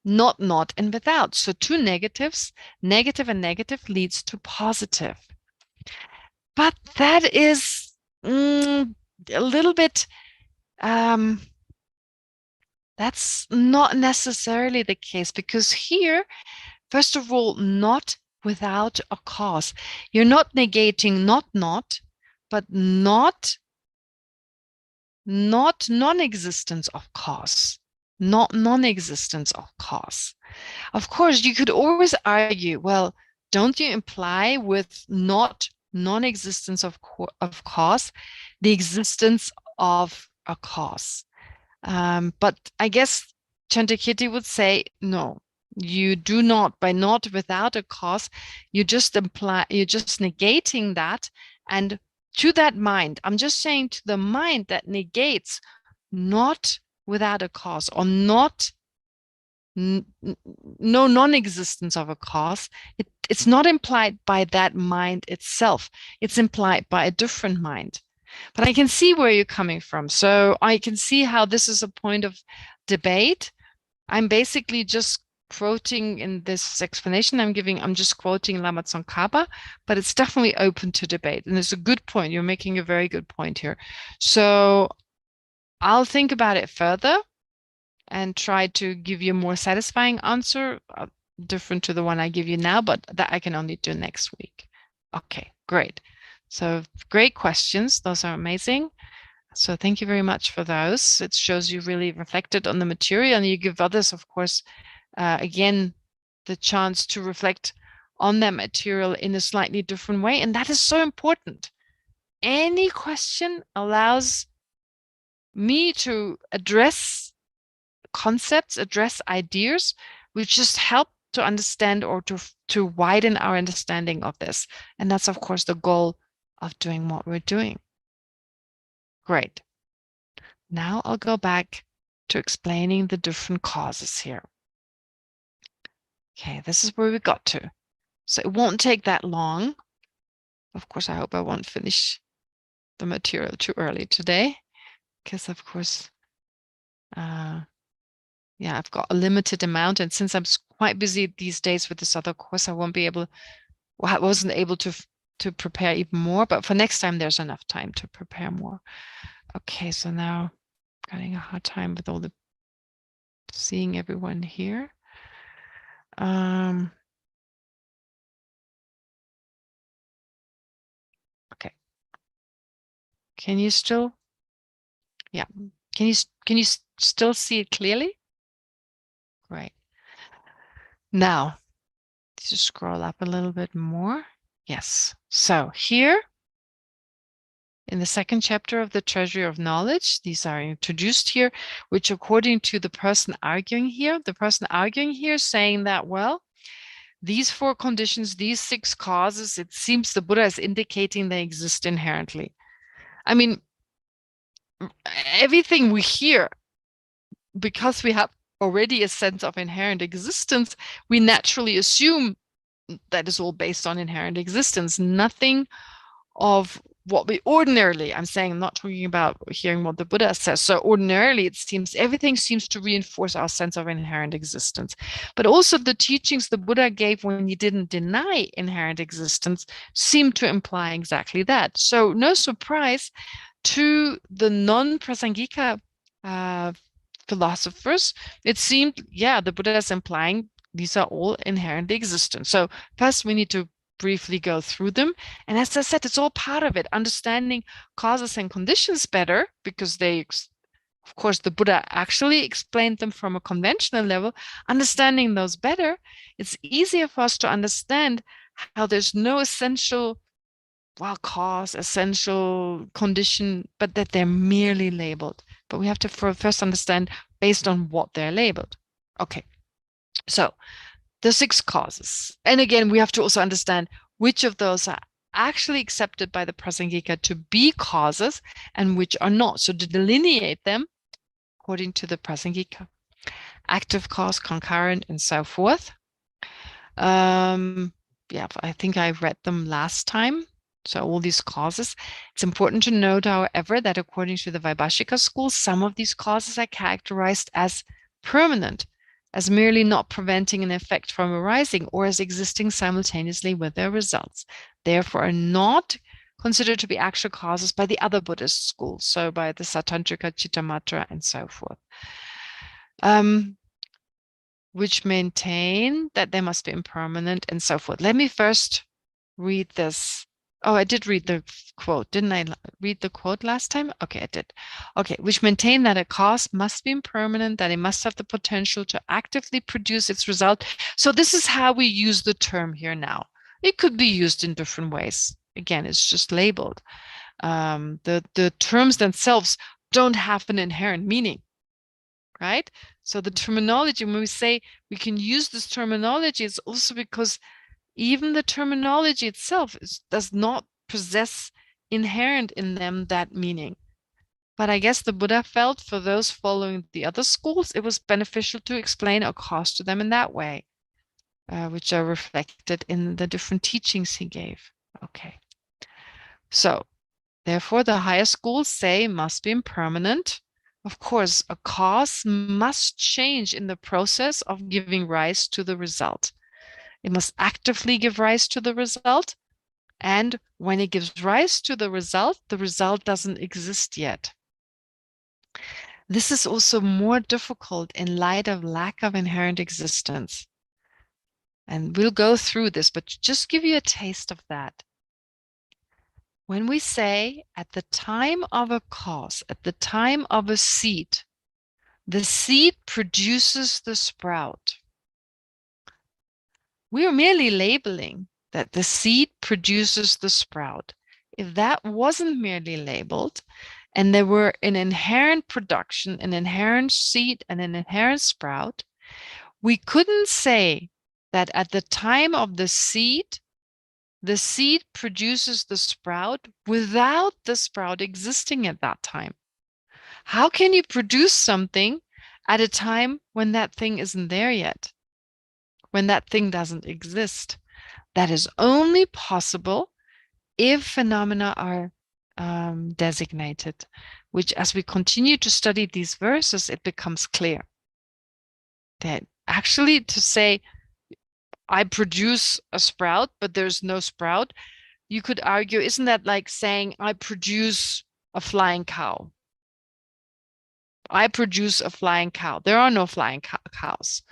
not and without. So 2 negatives, negative and negative, leads to positive. But that is a little bit, that's not necessarily the case, because here, first of all, not without a cause. You're not negating not, but not non-existence of cause. Not non-existence of cause. Of course, you could always argue, well, don't you imply with not non-existence of cause the existence of a cause? But I guess Chandrakirti would say, no, you do not. By not without a cause, you're just negating that. And to that mind, I'm just saying, to the mind that negates not without a cause, or not no non-existence of a cause, it's not implied by that mind itself. It's implied by a different mind. But I can see where you're coming from. So I can see how this is a point of debate. I'm basically just quoting in this explanation I'm giving, I'm just quoting Lama Tsongkhapa, but it's definitely open to debate. And it's a good point. You're making a very good point here. So I'll think about it further and try to give you a more satisfying answer, different to the one I give you now, but that I can only do next week. Okay, great. So great questions. Those are amazing. So thank you very much for those. It shows you really reflected on the material, and you give others, of course, again, the chance to reflect on that material in a slightly different way. And that is so important. Any question allows me to address concepts, address ideas, which just help to understand or to widen our understanding of this. And that's, of course, the goal of doing what we're doing. Great. Now I'll go back to explaining the different causes here. Okay, this is where we got to. So it won't take that long. Of course, I hope I won't finish the material too early today, because of course, yeah, I've got a limited amount, and since I'm quite busy these days with this other course, I wasn't able to prepare even more, but for next time, there's enough time to prepare more. Okay, so now I'm having a hard time with all the seeing everyone here. Okay. Can you still? Yeah. Can you still see it clearly? Great. Now, just scroll up a little bit more. Yes. So here, in the 2nd chapter of the Treasury of Knowledge, these are introduced here, which according to the person arguing here saying that, well, these 4 conditions, these 6 causes, it seems the Buddha is indicating they exist inherently. I mean, everything we hear, because we have already a sense of inherent existence, we naturally assume that is all based on inherent existence. Nothing of what we ordinarily, I'm saying, I'm not talking about hearing what the Buddha says. So ordinarily, it seems everything seems to reinforce our sense of inherent existence. But also the teachings the Buddha gave when he didn't deny inherent existence seem to imply exactly that. So no surprise to the non-Prasangika philosophers, it seemed, yeah, the Buddha is implying these are all inherently existent. So first we need to briefly go through them. And as I said, it's all part of it, understanding causes and conditions better, because they, of course, the Buddha actually explained them from a conventional level. Understanding those better, it's easier for us to understand how there's no essential, well, cause, essential condition, but that they're merely labeled. But we have to first understand based on what they're labeled. Okay, so the 6 causes. And again, we have to also understand which of those are actually accepted by the Prasangika to be causes and which are not. So to delineate them according to the Prasangika. Active cause, concurrent, and so forth. Yeah, I think I read them last time. So all these causes. It's important to note, however, that according to the Vaibhashika school, some of these causes are characterized as permanent, as merely not preventing an effect from arising, or as existing simultaneously with their results. Therefore, are not considered to be actual causes by the other Buddhist schools, so by the Sautrantika, Chittamatra, and so forth, which maintain that they must be impermanent and so forth. Let me first read this. Oh, I did read the quote. Didn't I read the quote last time? Okay, I did. Okay, which maintain that a cause must be impermanent, that it must have the potential to actively produce its result. So this is how we use the term here now. It could be used in different ways. Again, it's just labeled. The terms themselves don't have an inherent meaning, right? So the terminology, when we say we can use this terminology, it's also because even the terminology itself does not possess inherent in them that meaning. But I guess the Buddha felt for those following the other schools, it was beneficial to explain a cause to them in that way, which are reflected in the different teachings he gave. Okay. So therefore, the higher schools say must be impermanent. Of course, a cause must change in the process of giving rise to the result. It must actively give rise to the result. And when it gives rise to the result doesn't exist yet. This is also more difficult in light of lack of inherent existence. And we'll go through this, but just give you a taste of that. When we say at the time of a cause, at the time of a seed, the seed produces the sprout. We are merely labeling that the seed produces the sprout. If that wasn't merely labeled, and there were an inherent production, an inherent seed, and an inherent sprout, we couldn't say that at the time of the seed produces the sprout without the sprout existing at that time. How can you produce something at a time when that thing isn't there yet? When that thing doesn't exist? That is only possible if phenomena are designated, which as we continue to study these verses, it becomes clear that actually to say, I produce a sprout, but there's no sprout, you could argue, isn't that like saying, I produce a flying cow? I produce a flying cow. There are no flying cows.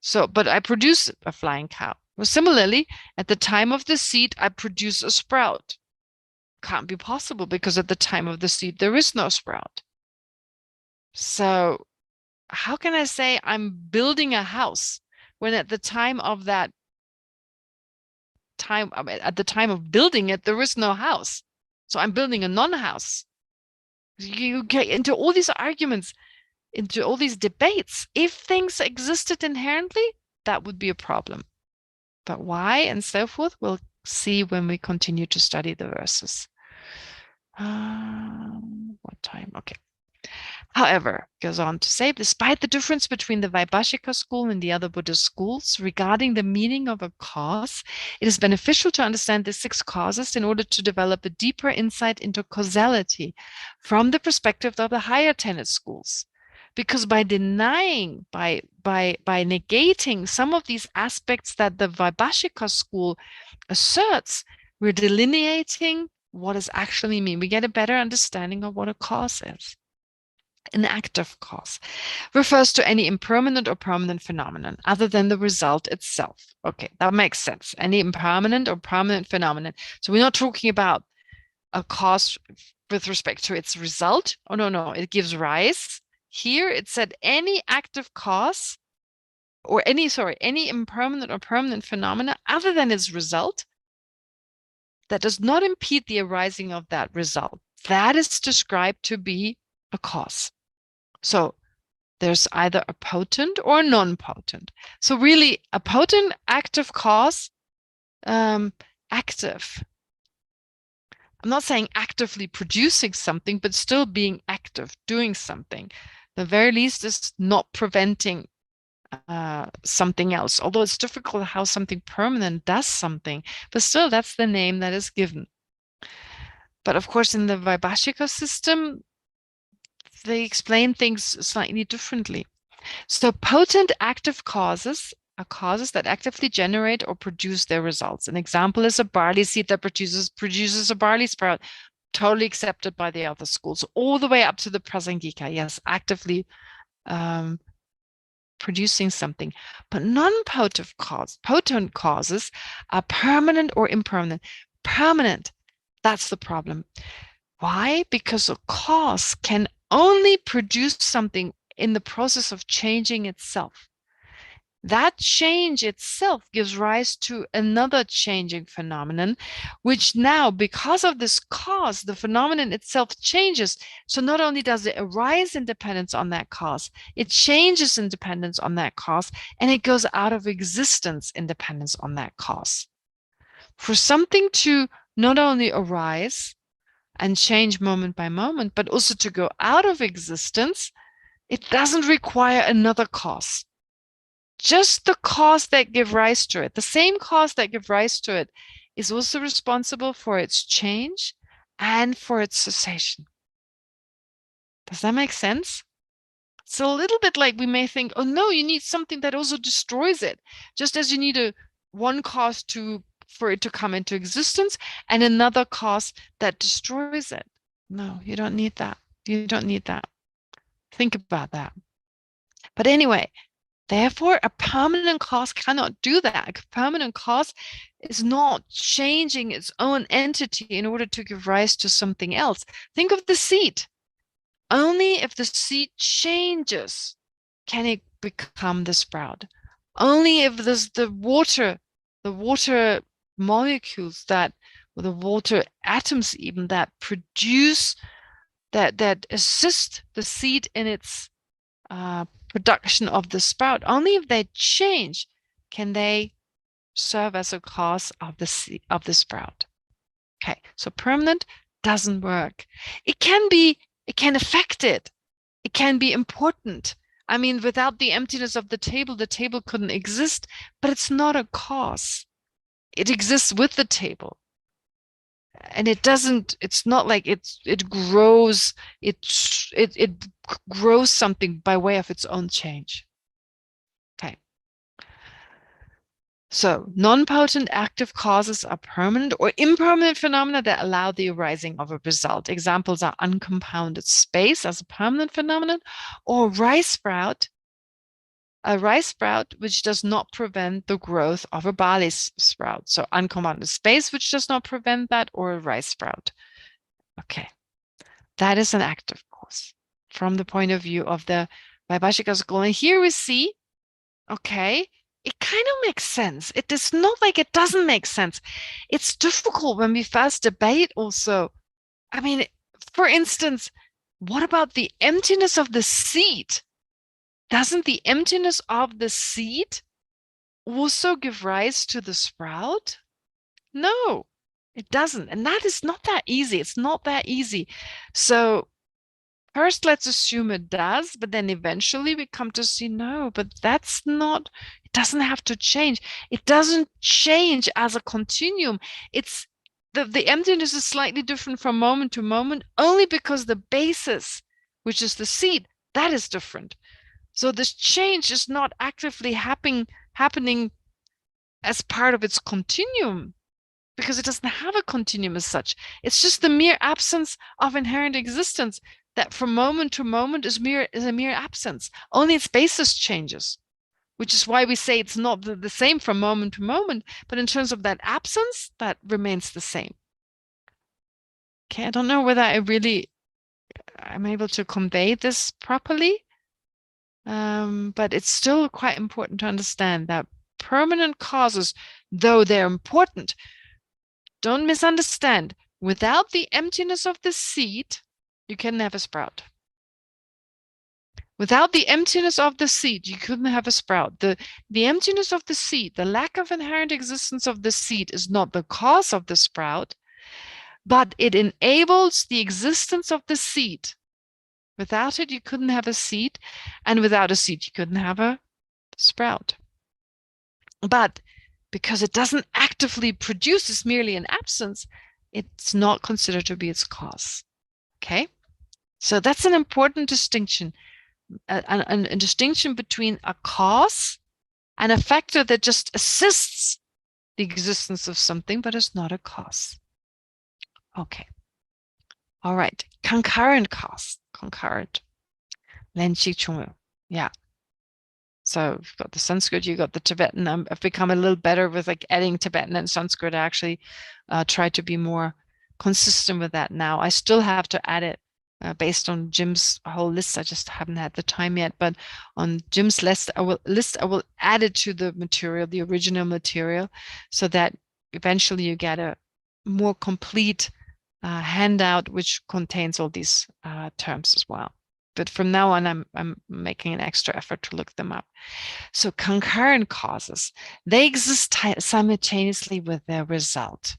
So, but I produce a flying cow. Well, similarly, at the time of the seed, I produce a sprout. Can't be possible because at the time of the seed, there is no sprout. So how can I say I'm building a house when at the time of that time, at the time of building it, there is no house? So I'm building a non-house. You get into all these arguments, into all these debates. If things existed inherently, that would be a problem. But why and so forth, we'll see when we continue to study the verses. What time? Okay. However, goes on to say, despite the difference between the Vaibhashika school and the other Buddhist schools regarding the meaning of a cause, it is beneficial to understand the 6 causes in order to develop a deeper insight into causality from the perspective of the higher tenet schools. Because by denying, by negating some of these aspects that the Vaibhashika school asserts, we're delineating what does actually mean. We get a better understanding of what a cause is. An active cause refers to any impermanent or permanent phenomenon other than the result itself. Okay, that makes sense. Any impermanent or permanent phenomenon. So we're not talking about a cause with respect to its result. Oh, no, it gives rise. Here it said any active cause or any impermanent or permanent phenomena other than its result that does not impede the arising of that result. That is described to be a cause. So there's either a potent or a non-potent. So really a potent active cause, active. I'm not saying actively producing something, but still being active, doing something. The very least is not preventing something else, although it's difficult how something permanent does something, but still that's the name that is given. But of course, in the Vaibhashika system, they explain things slightly differently. So potent active causes are causes that actively generate or produce their results. An example is a barley seed that produces a barley sprout, totally accepted by the other schools, all the way up to the Prasangika. Yes, actively producing something. But non-potent causes are permanent or impermanent. Permanent, that's the problem. Why? Because a cause can only produce something in the process of changing itself. That change itself gives rise to another changing phenomenon, which now, because of this cause, the phenomenon itself changes. So not only does it arise in dependence on that cause, it changes in dependence on that cause, and it goes out of existence in dependence on that cause. For something to not only arise and change moment by moment, but also to go out of existence, it doesn't require another cause. Just the cause that gives rise to it, the same cause that gives rise to it, is also responsible for its change and for its cessation. Does that make sense? It's a little bit like we may think, oh no, you need something that also destroys it, just as you need one cause for it to come into existence and another cause that destroys it. No, you don't need that. You don't need that. Think about that. But anyway, therefore, a permanent cause cannot do that. A permanent cause is not changing its own entity in order to give rise to something else. Think of the seed. Only if the seed changes can it become the sprout. Only if there's the water molecules or the water atoms even that produce, that assist the seed in its production of the sprout, only if they change can they serve as a cause of the sprout. Okay, so permanent doesn't work. It can affect it. It can be important. I mean, without the emptiness of the table couldn't exist, but it's not a cause. It exists with the table. And it's not like it grows something by way of its own change. Okay. So non-potent active causes are permanent or impermanent phenomena that allow the arising of a result. Examples are uncompounded space as a permanent phenomenon, or a rice sprout which does not prevent the growth of a barley sprout. So uncompounded space which does not prevent that, or a rice sprout. Okay, that is an active cause from the point of view of the Vaibhashika school. And here we see, okay, it kind of makes sense. It is not like it doesn't make sense. It's difficult when we first debate also. I mean, for instance, what about the emptiness of the seed? Doesn't the emptiness of the seed also give rise to the sprout? No, it doesn't. And that is not that easy. It's not that easy. So first let's assume it does, but then eventually we come to see, no, but that's not, it doesn't have to change. It doesn't change as a continuum. It's the emptiness is slightly different from moment to moment only because the basis, which is the seed, that is different. So this change is not actively happening as part of its continuum, because it doesn't have a continuum as such. It's just the mere absence of inherent existence that from moment to moment is a mere absence. Only its basis changes, which is why we say it's not the same from moment to moment, but in terms of that absence, that remains the same. Okay, I don't know whether I'm able to convey this properly, but it's still quite important to understand that permanent causes, though they're important, don't misunderstand, without the emptiness of the seed, you can never sprout. Without the emptiness of the seed, you couldn't have a sprout. The emptiness of the seed, the lack of inherent existence of the seed is not the cause of the sprout, but it enables the existence of the seed. Without it, you couldn't have a seed, and without a seed, you couldn't have a sprout. But because it doesn't actively produce, it's merely an absence, it's not considered to be its cause. Okay? So that's an important distinction, a distinction between a cause and a factor that just assists the existence of something, but is not a cause. Okay. All right. Concurrent cause. Concurrent. Lenchi Chungmu. Yeah. So you've got the Sanskrit, you got the Tibetan. I've become a little better with like adding Tibetan and Sanskrit. I actually try to be more consistent with that now. I still have to add it based on Jim's whole list. I just haven't had the time yet. But on Jim's list, I will add it to the material, the original material, so that eventually you get a more complete handout which contains all these terms as well. But from now on, I'm making an extra effort to look them up. So concurrent causes, they exist simultaneously with their result.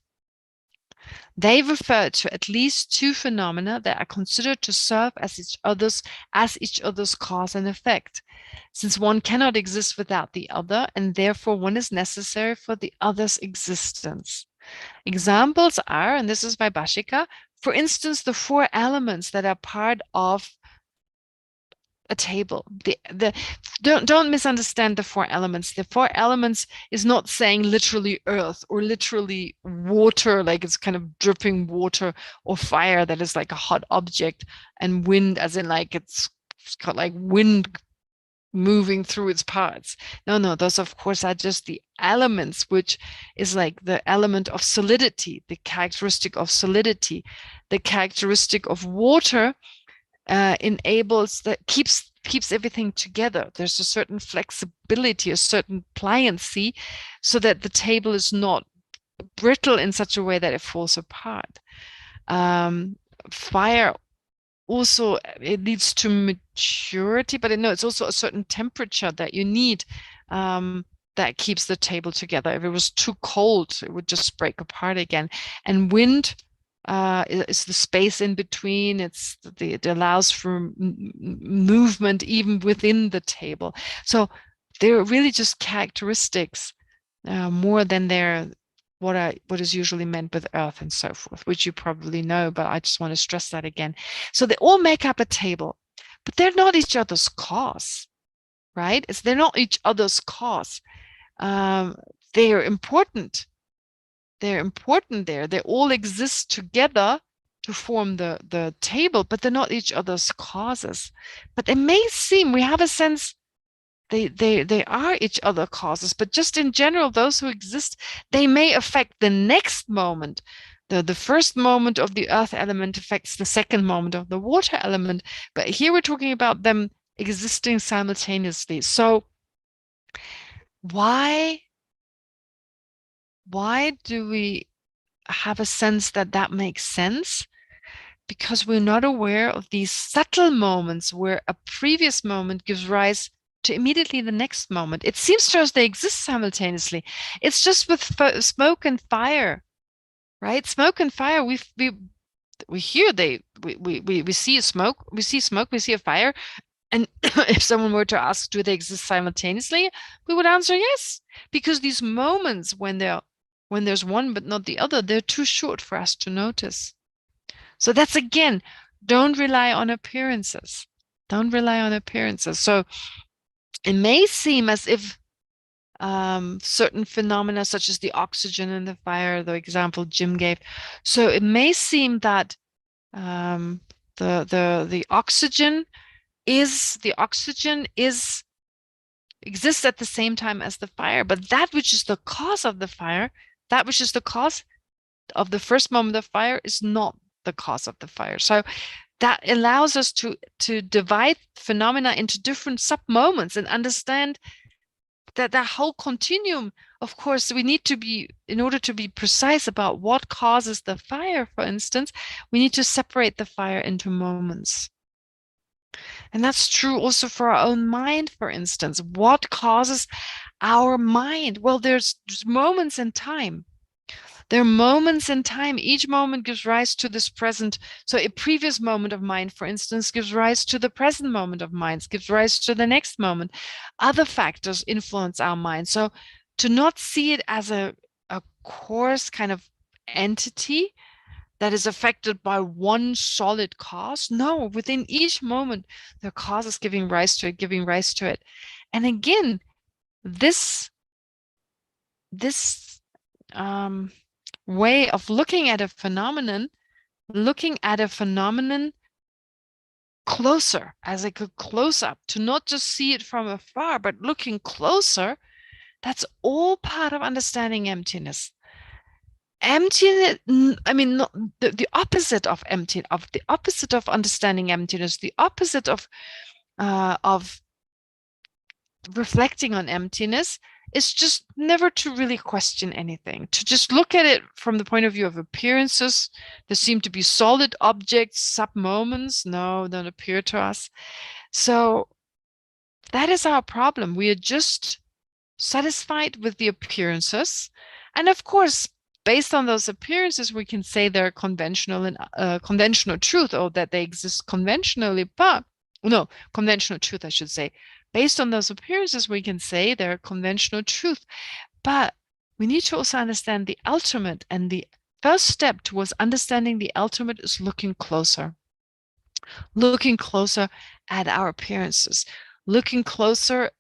They refer to at least two phenomena that are considered to serve as each other's cause and effect, since one cannot exist without the other, and therefore one is necessary for the other's existence. Examples are, and this is by Bashika, for instance, the four elements that are part of a table. Don't misunderstand the four elements. The four elements is not saying literally earth or literally water, like it's kind of dripping water, or fire that is like a hot object, and wind as in like it's got like wind moving through its parts. No, those of course are just the elements, which is like the element of solidity, the characteristic of solidity, the characteristic of water. Enables that keeps everything together. There's a certain flexibility, a certain pliancy, so that the table is not brittle in such a way that it falls apart. Fire also, it leads to maturity, but it's also a certain temperature that you need that keeps the table together. If it was too cold, it would just break apart again. And wind it's the space in between. It allows for movement even within the table. So they're really just characteristics more than they're what is usually meant with earth and so forth, which you probably know, but I just want to stress that again. So they all make up a table, but they're not each other's cause, right? They're not each other's cause. They are important. They're important there. They all exist together to form the table, but they're not each other's causes. But they may seem, we have a sense they are each other causes, but just in general, those who exist, they may affect the next moment. The first moment of the earth element affects the second moment of the water element. But here we're talking about them existing simultaneously. So why do we have a sense that makes sense? Because we're not aware of these subtle moments where a previous moment gives rise to immediately the next moment. It seems to us they exist simultaneously. It's just with smoke and fire, right? Smoke and fire, we hear we see smoke, we see a fire. And if someone were to ask, do they exist simultaneously? We would answer yes, because these moments when there's one but not the other, they're too short for us to notice. So that's, again, don't rely on appearances. Don't rely on appearances. So it may seem as if certain phenomena, such as the oxygen in the fire, the example Jim gave. So it may seem that the oxygen exists at the same time as the fire, but that which is the cause of the fire, that which is the cause of the first moment of fire, is not the cause of the fire. So that allows us to divide phenomena into different sub moments and understand that whole continuum. Of course, we need to be, in order to be precise about what causes the fire, for instance, we need to separate the fire into moments. And that's true also for our own mind, for instance. What causes our mind? Well, there's moments in time. There are moments in time. Each moment gives rise to this present. So a previous moment of mind, for instance, gives rise to the present moment of mind, gives rise to the next moment. Other factors influence our mind. So to not see it as a coarse kind of entity that is affected by one solid cause. No, within each moment, the cause is giving rise to it. And again, this way of looking at a phenomenon closer, as a close up, to not just see it from afar, but looking closer, that's all part of understanding emptiness. Emptiness, I mean, not the opposite of emptiness, the opposite of understanding emptiness, the opposite of reflecting on emptiness is just never to really question anything, to just look at it from the point of view of appearances. There seem to be solid objects, sub-moments, no, don't appear to us. So that is our problem. We are just satisfied with the appearances. And of course, based on those appearances, we can say they're conventional and conventional truth, or that they exist conventionally, but no, conventional truth, I should say. Based on those appearances, we can say they're conventional truth, but we need to also understand the ultimate, and the first step towards understanding the ultimate is looking closer at our appearances, looking closer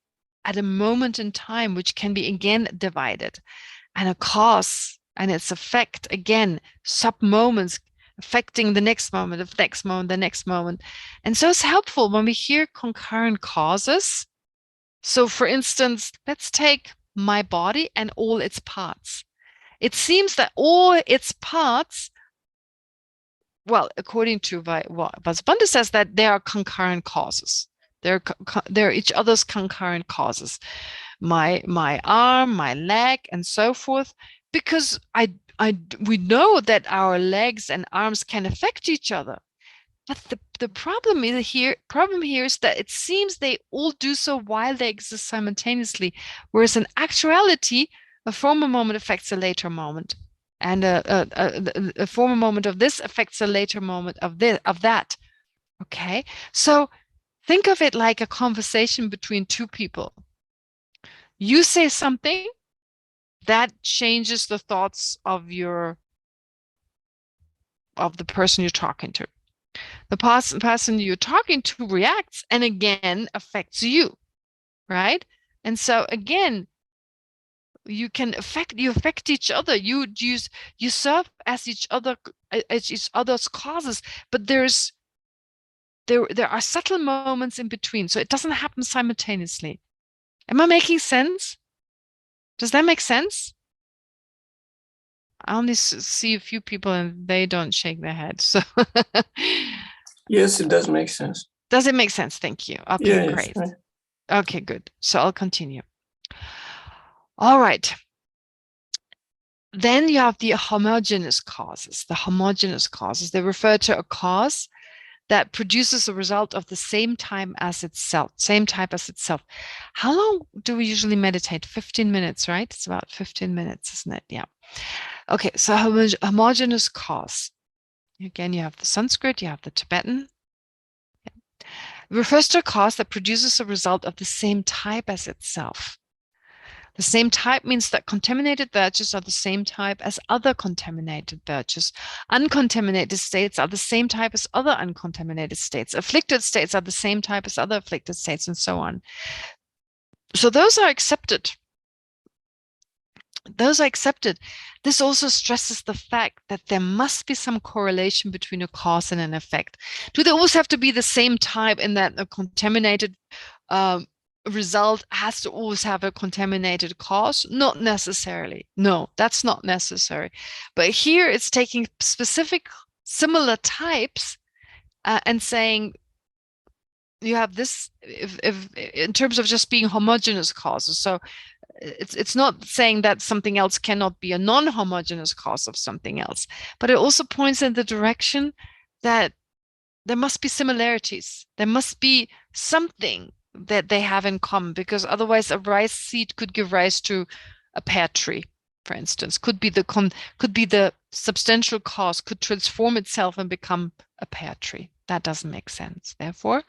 at a moment in time, which can be again divided, and a cause and its effect, again, sub-moments affecting the next moment, the next moment. And so it's helpful when we hear concurrent causes. So for instance, let's take my body and all its parts. It seems that all its parts, well, according to Vasubandhu says that they are concurrent causes. They're each other's concurrent causes. My arm, my leg, and so forth, because we know that our legs and arms can affect each other. But the problem here is that it seems they all do so while they exist simultaneously, whereas in actuality, a former moment affects a later moment, and a former moment of this affects a later moment of that. Okay, so think of it like a conversation between two people. You say something that changes the thoughts of the person you're talking to. The person you're talking to reacts and again affects you, right? And so again, you affect each other. You serve as each other's causes, but there are subtle moments in between, so it doesn't happen simultaneously. Am I making sense? Does that make sense? I only see a few people and they don't shake their heads. So yes, it does make sense. Does it make sense? Thank you. Okay, Yeah, great. yes. Okay, good. So I'll continue. All right. Then you have the homogeneous causes. The homogeneous causes, they refer to a cause that produces a result of the same type as itself. How long do we usually meditate? 15 minutes, right? It's about 15 minutes, isn't it? Yeah. Okay, so homogeneous cause. Again, you have the Sanskrit, you have the Tibetan. It refers to a cause that produces a result of the same type as itself. The same type means that contaminated virtues are the same type as other contaminated virtues. Uncontaminated states are the same type as other uncontaminated states. Afflicted states are the same type as other afflicted states, and so on. So those are accepted. Those are accepted. This also stresses the fact that there must be some correlation between a cause and an effect. Do they always have to be the same type in that a contaminated result has to always have a contaminated cause? Not necessarily. No, that's not necessary. But here it's taking specific similar types and saying you have this if in terms of just being homogeneous causes. So it's not saying that something else cannot be a non-homogeneous cause of something else, but it also points in the direction that there must be similarities. There must be something that they have in common, because otherwise a rice seed could give rise to a pear tree, for instance. Could be the substantial cause, could transform itself and become a pear tree. That doesn't make sense. Therefore,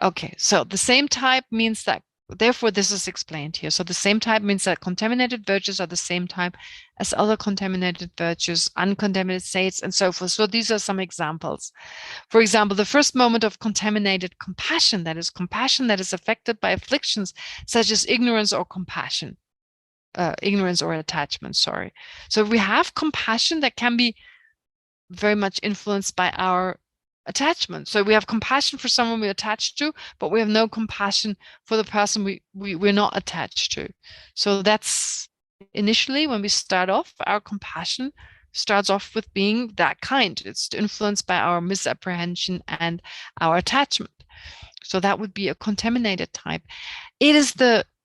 okay, so the same type means that, therefore this is explained here. So the same type means that contaminated virtues are the same type as other contaminated virtues, uncontaminated states, and so forth. So these are some examples. For example, the first moment of contaminated compassion, that is compassion that is affected by afflictions such as ignorance or compassion, ignorance or attachment, sorry. So we have compassion that can be very much influenced by our attachment. So we have compassion for someone we're attached to, but we have no compassion for the person we're not attached to. So that's initially when we start off, our compassion starts off with being that kind. It's influenced by our misapprehension and our attachment. So that would be a contaminated type.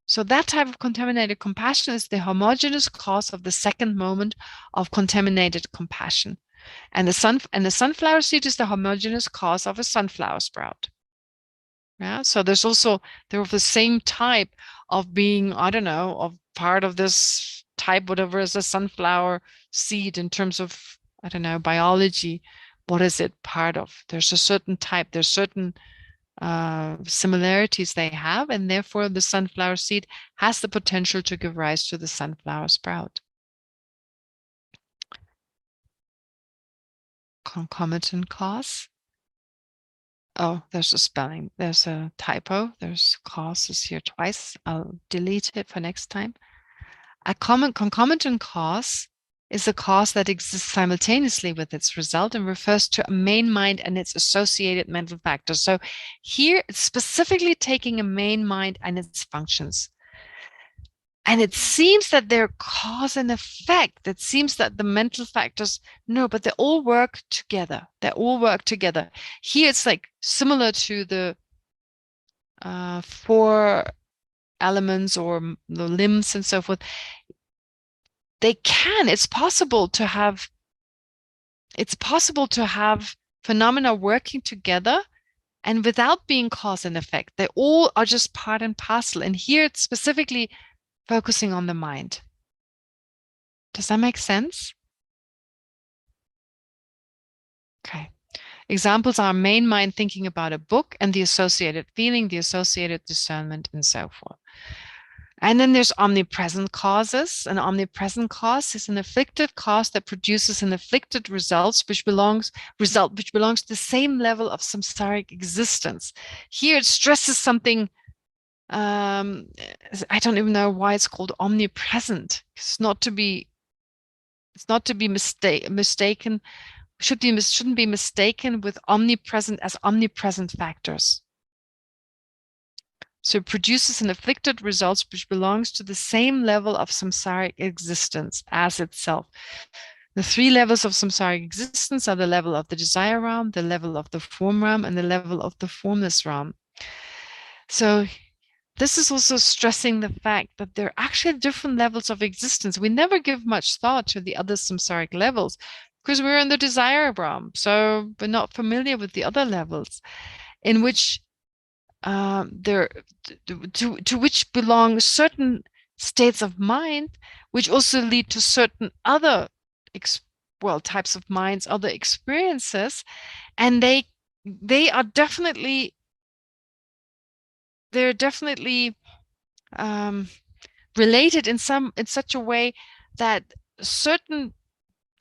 So that type of contaminated compassion is the homogeneous cause of the second moment of contaminated compassion. And the sunflower seed is the homogeneous cause of a sunflower sprout. Yeah, so they're of the same type of being, I don't know, of part of this type, whatever is a sunflower seed in terms of, I don't know, biology. What is it part of? There's a certain type, there's certain similarities they have, and therefore the sunflower seed has the potential to give rise to the sunflower sprout. Concomitant cause. Oh, there's a spelling. There's a typo. There's cause is here twice. I'll delete it for next time. A concomitant cause is a cause that exists simultaneously with its result and refers to a main mind and its associated mental factors. So here it's specifically taking a main mind and its functions. And it seems that they're cause and effect. It seems that the mental factors, no, but they all work together. They all work together. Here it's like similar to the 4 elements or the limbs and so forth. It's possible to have phenomena working together and without being cause and effect. They all are just part and parcel. And here it's specifically focusing on the mind. Does that make sense? Okay. Examples are main mind thinking about a book and the associated feeling, the associated discernment, and so forth. And then there's omnipresent causes. An omnipresent cause is an afflicted cause that produces an afflicted result which belongs to the same level of samsaric existence. Here it stresses something. I don't even know why it's called omnipresent. It's not to be mistaken. Shouldn't be mistaken with omnipresent as omnipresent factors. So it produces an afflicted result which belongs to the same level of samsaric existence as itself. The 3 levels of samsaric existence are the level of the desire realm, the level of the form realm, and the level of the formless realm. So this is also stressing the fact that there are actually different levels of existence. We never give much thought to the other samsaric levels because we're in the desire realm. So we're not familiar with the other levels in which to which belong certain states of mind, which also lead to certain other well, types of minds, other experiences, and they are definitely related in such a way that certain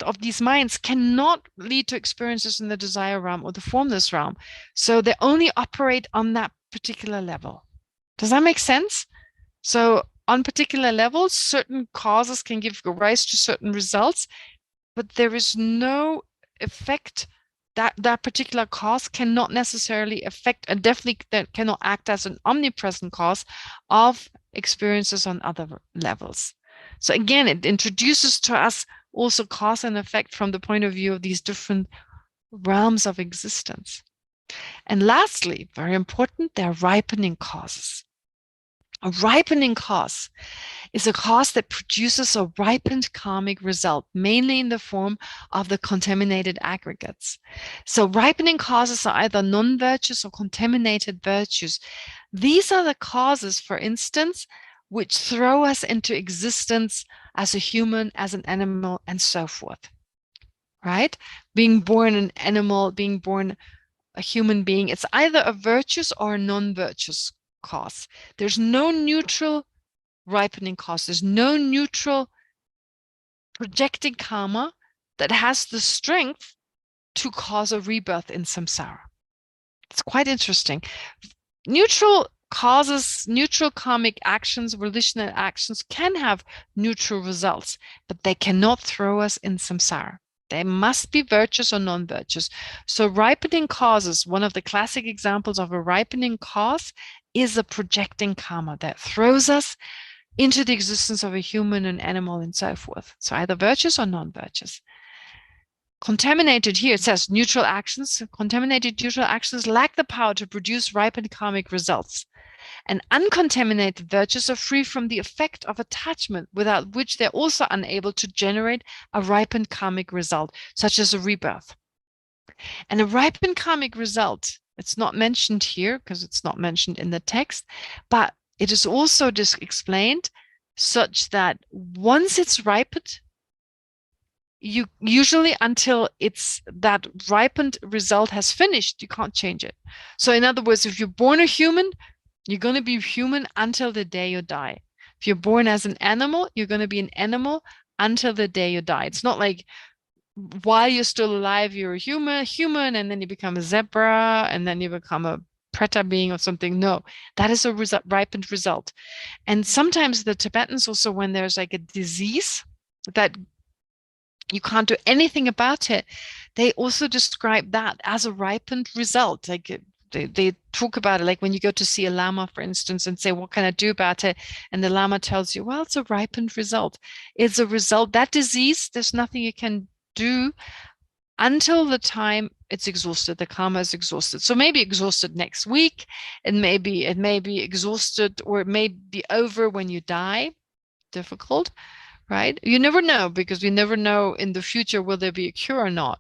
of these minds cannot lead to experiences in the desire realm or the formless realm. So they only operate on that particular level. Does that make sense? So on particular levels, certain causes can give rise to certain results, but there is no effect. That particular cause cannot necessarily affect, and definitely that cannot act as an omnipresent cause of experiences on other levels. So again, it introduces to us also cause and effect from the point of view of these different realms of existence. And lastly, very important, they're ripening causes. A ripening cause is a cause that produces a ripened karmic result, mainly in the form of the contaminated aggregates. So ripening causes are either non-virtuous or contaminated virtues. These are the causes, for instance, which throw us into existence as a human, as an animal, and so forth. Right? Being born an animal, being born a human being, it's either a virtuous or a non-virtuous cause. There's no neutral ripening cause. There's no neutral projecting karma that has the strength to cause a rebirth in samsara. It's quite interesting. Neutral causes, neutral karmic actions, volitional actions can have neutral results, but they cannot throw us in samsara. They must be virtuous or non-virtuous. So ripening causes, one of the classic examples of a ripening cause is a projecting karma that throws us into the existence of a human, an animal, and so forth. So either virtuous or non-virtuous. Contaminated, here it says neutral actions. Contaminated neutral actions lack the power to produce ripened karmic results. And uncontaminated virtues are free from the effect of attachment, without which they're also unable to generate a ripened karmic result, such as a rebirth. And a ripened karmic result, it's not mentioned here because it's not mentioned in the text, but it is also just explained such that once it's ripened, you usually, until it's that ripened result has finished, you can't change it. So in other words, if you're born a human, you're going to be human until the day you die. If you're born as an animal, you're going to be an animal until the day you die. It's not like while you're still alive, you're a human, and then you become a zebra, and then you become a preta being or something. No, that is a ripened result. And sometimes the Tibetans also, when there's like a disease that you can't do anything about it, they also describe that as a ripened result. Like they talk about it, like when you go to see a lama, for instance, and say, what can I do about it? And the lama tells you, well, it's a ripened result. It's a result. That disease, there's nothing you can do until the time it's exhausted, the karma is exhausted. So maybe exhausted next week, and maybe it may be exhausted, or it may be over when you die. Difficult, right? You never know, because we never know in the future will there be a cure or not.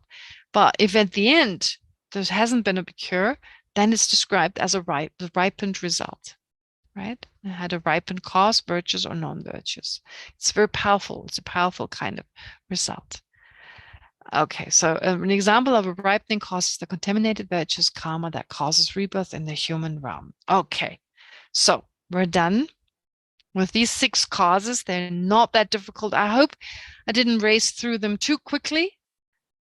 But if at the end there hasn't been a cure, then it's described as a ripened result, right? It had a ripened cause, virtuous or non-virtuous. It's very powerful. It's a powerful kind of result. Okay, so an example of a ripening cause is the contaminated virtuous karma that causes rebirth in the human realm. Okay, so we're done with these 6 causes. They're not that difficult. I hope I didn't race through them too quickly.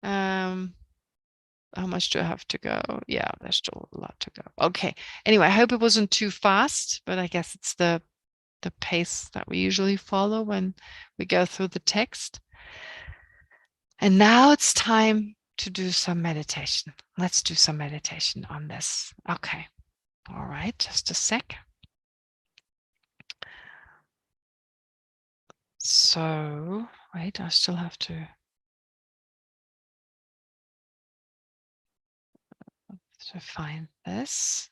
How much do I have to go? Yeah, there's still a lot to go. Okay, anyway, I hope it wasn't too fast, but I guess it's the pace that we usually follow when we go through the text. And now it's time to do some meditation. Let's do some meditation on this. Okay. All right. Just a sec. So, wait, I still have to find this.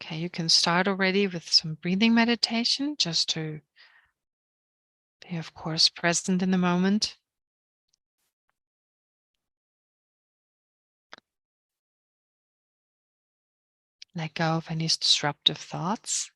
Okay, you can start already with some breathing meditation, just to be, of course, present in the moment. Let go of any disruptive thoughts.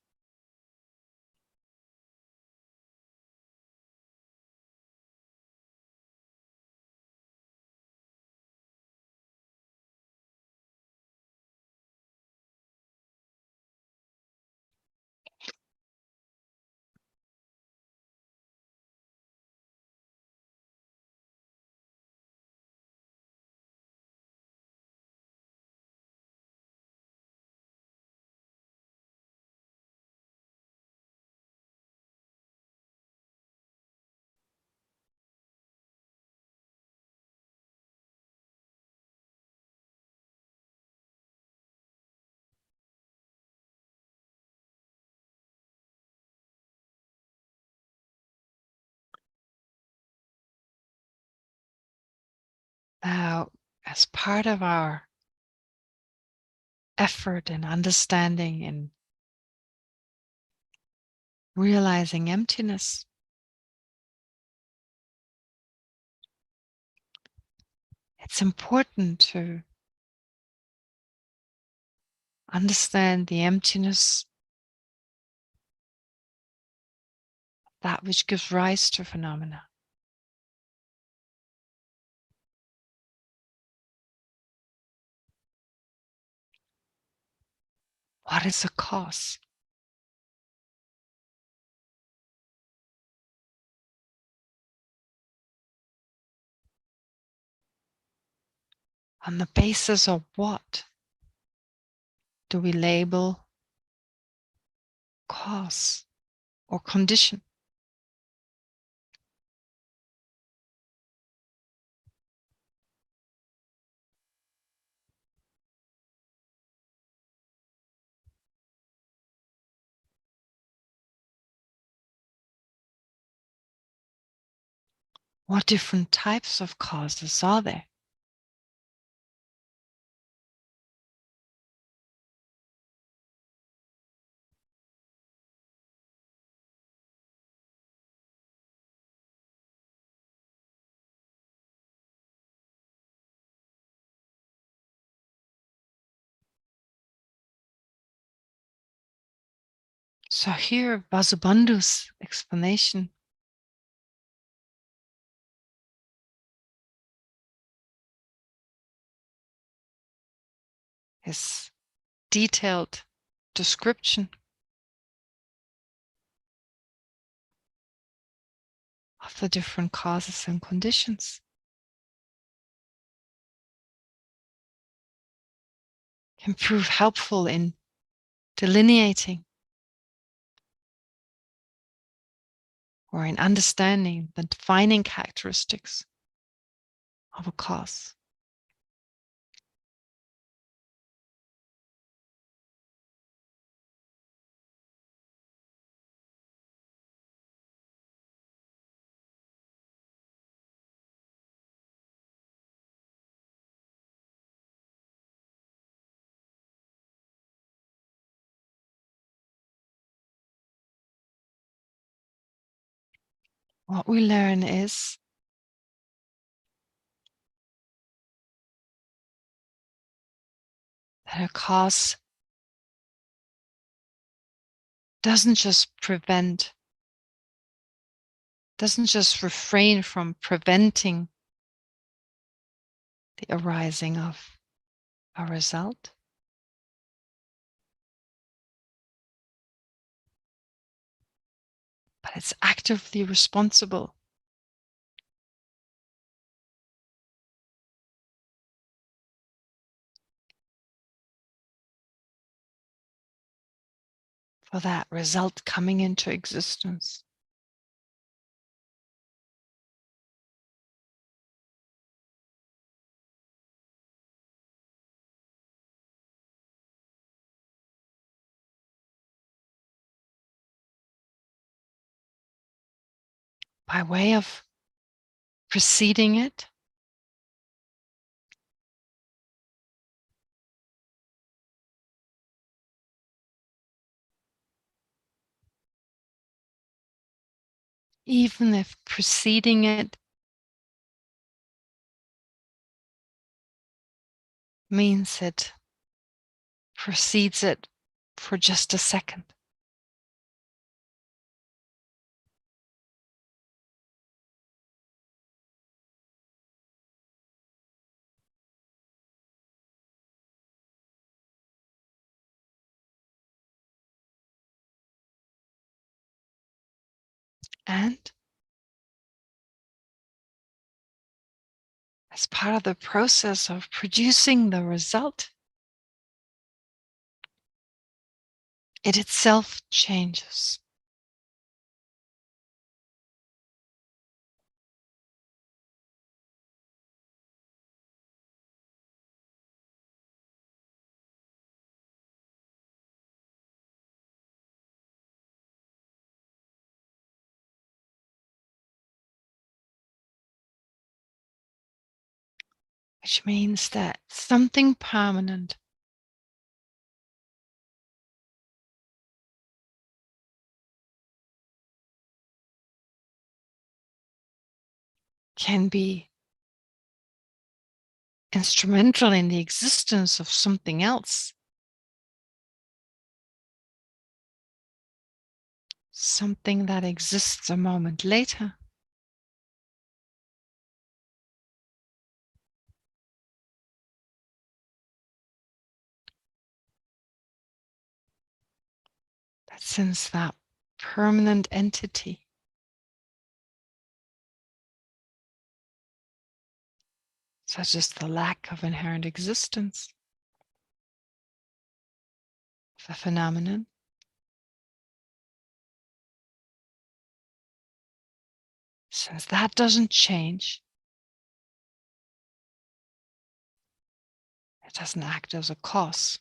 Now, as part of our effort and understanding and realizing emptiness, it's important to understand the emptiness, that which gives rise to phenomena. What is the cause? On the basis of what do we label cause or condition? What different types of causes are there? So here, Vasubandhu's explanation is detailed description of the different causes and conditions can prove helpful in delineating or in understanding the defining characteristics of a cause. What we learn is that a cause doesn't just refrain from preventing the arising of a result, but it's actively responsible for that result coming into existence. By way of preceding it, even if preceding it means it precedes it for just a second. And as part of the process of producing the result, it itself changes. which means that something permanent can be instrumental in the existence of something else. Something that exists a moment later. That since that permanent entity such as the lack of inherent existence of a phenomenon, since that doesn't change, it doesn't act as a cause.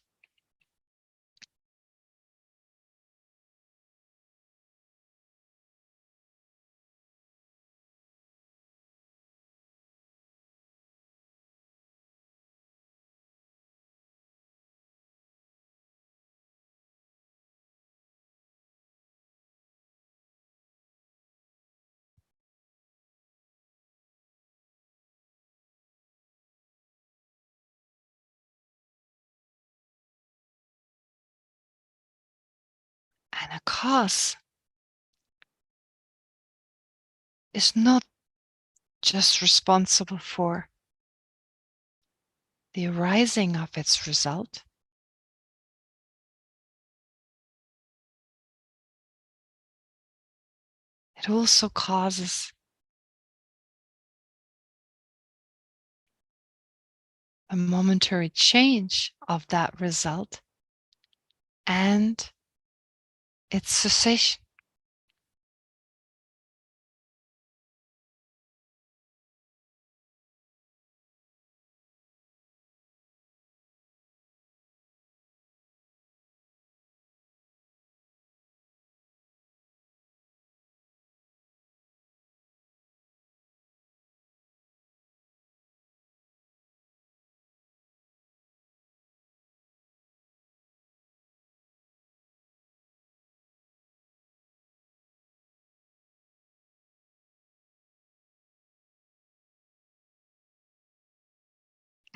And a cause is not just responsible for the arising of its result, it also causes a momentary change of that result and its cessation.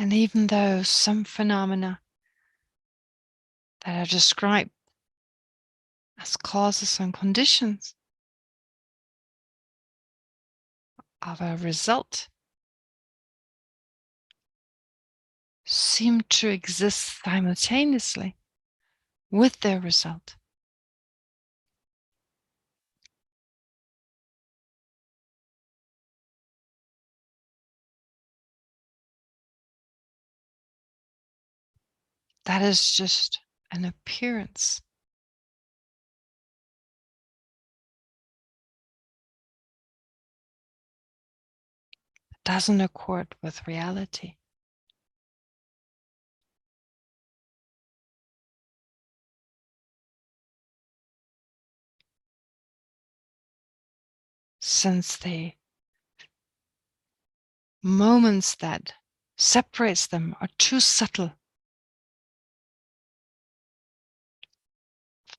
And even though some phenomena that are described as causes and conditions of a result seem to exist simultaneously with their result, that is just an appearance. It doesn't accord with reality. Since the moments that separates them are too subtle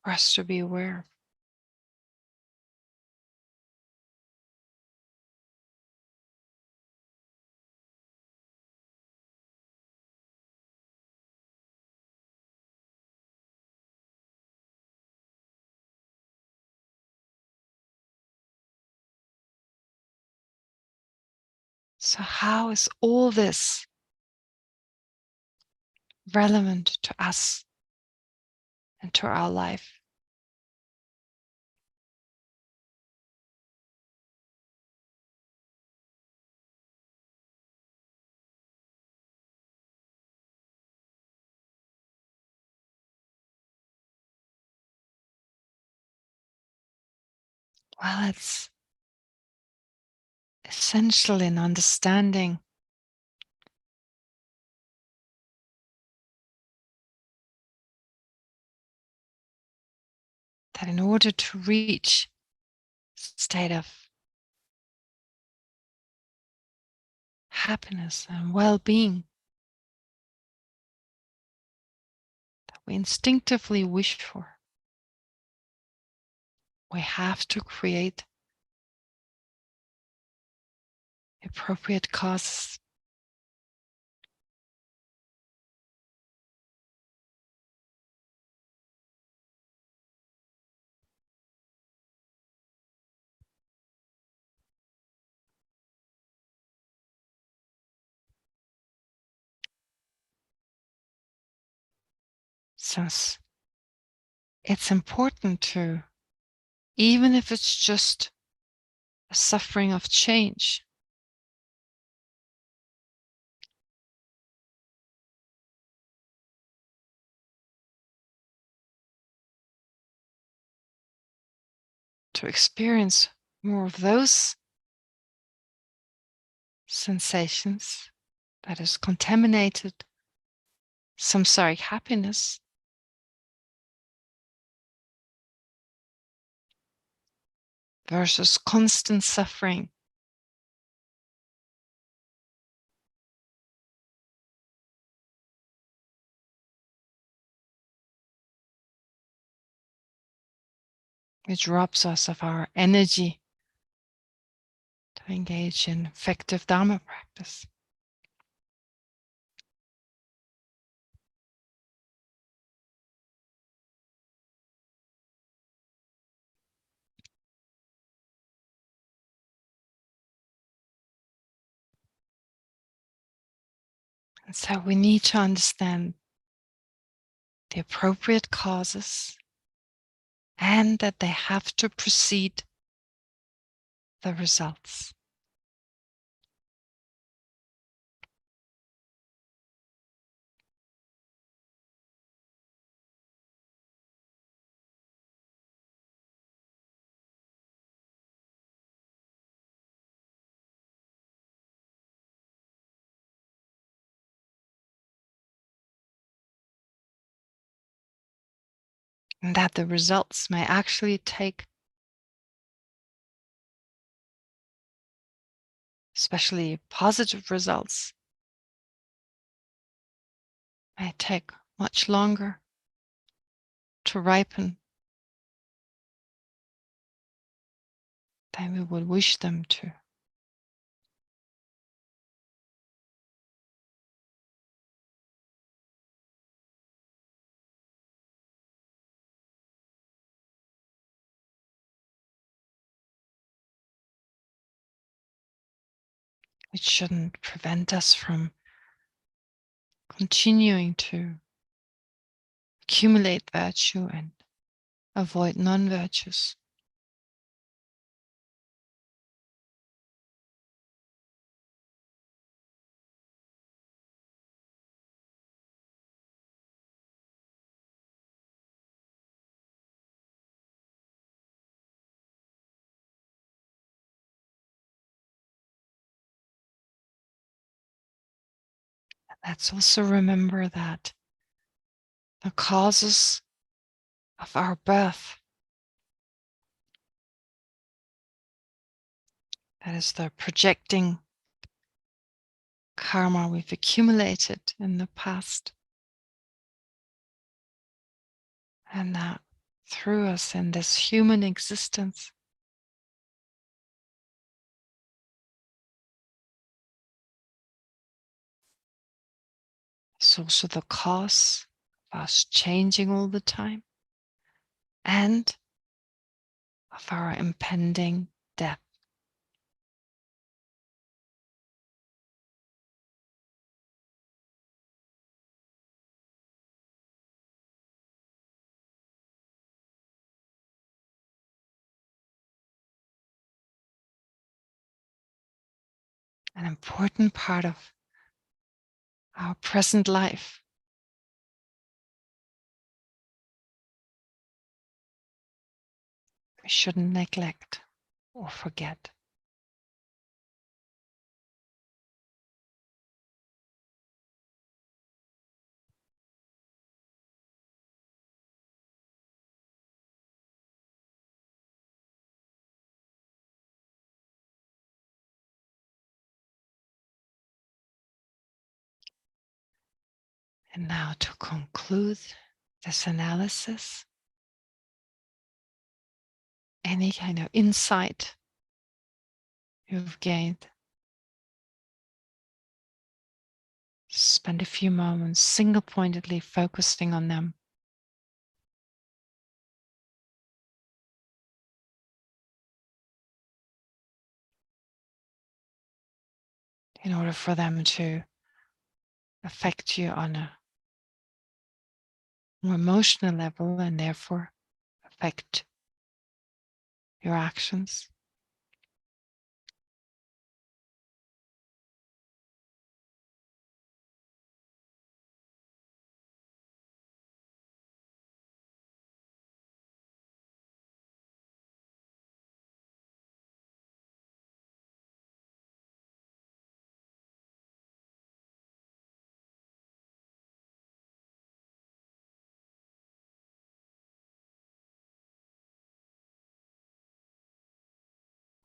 for us to be aware. So how is all this relevant to us and to our life? Well, it's essential in understanding that in order to reach a state of happiness and well-being that we instinctively wish for, we have to create appropriate causes. Since it's important to, even if it's just a suffering of change, to experience more of those sensations that is contaminated samsaric happiness, versus constant suffering, which robs us of our energy to engage in effective Dharma practice. And so we need to understand the appropriate causes and that they have to precede the results. And that the results may actually take, especially positive results, may take much longer to ripen than we would wish them to. It shouldn't prevent us from continuing to accumulate virtue and avoid non-virtues. Let's also remember that the causes of our birth, that is the projecting karma we've accumulated in the past, and that through us in this human existence, is also the cause of us changing all the time and of our impending death. An important part of our present life we shouldn't neglect or forget. And now to conclude this analysis, any kind of insight you've gained, spend a few moments single-pointedly focusing on them. In order for them to affect you on a more emotional level and therefore affect your actions.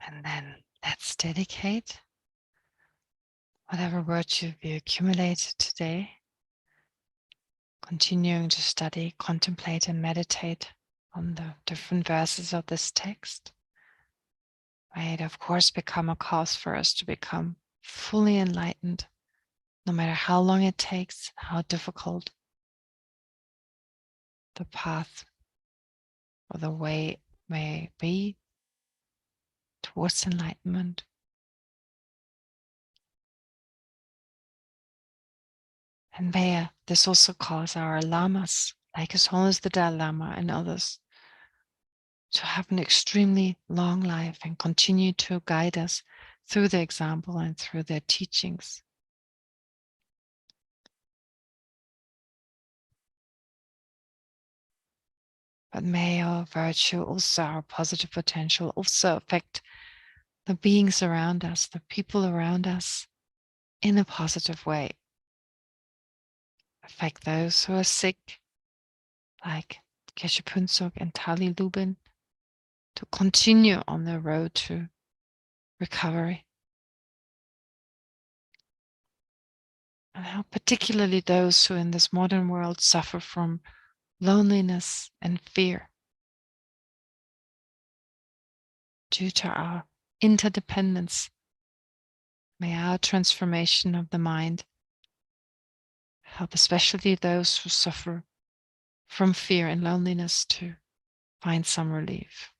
And then let's dedicate whatever virtue we accumulated today, continuing to study, contemplate, and meditate on the different verses of this text. May it, of course, become a cause for us to become fully enlightened, no matter how long it takes, how difficult the path or the way may be towards enlightenment. And may this also cause our lamas, like His Holiness the Dalai Lama and others, to have an extremely long life and continue to guide us through their example and through their teachings. But may our virtue, also our positive potential, also affect the beings around us, the people around us in a positive way. Affect those who are sick, like Geshe and Tali Lubin, to continue on their road to recovery. And help particularly those who in this modern world suffer from loneliness and fear due to our interdependence. May our transformation of the mind help especially those who suffer from fear and loneliness to find some relief.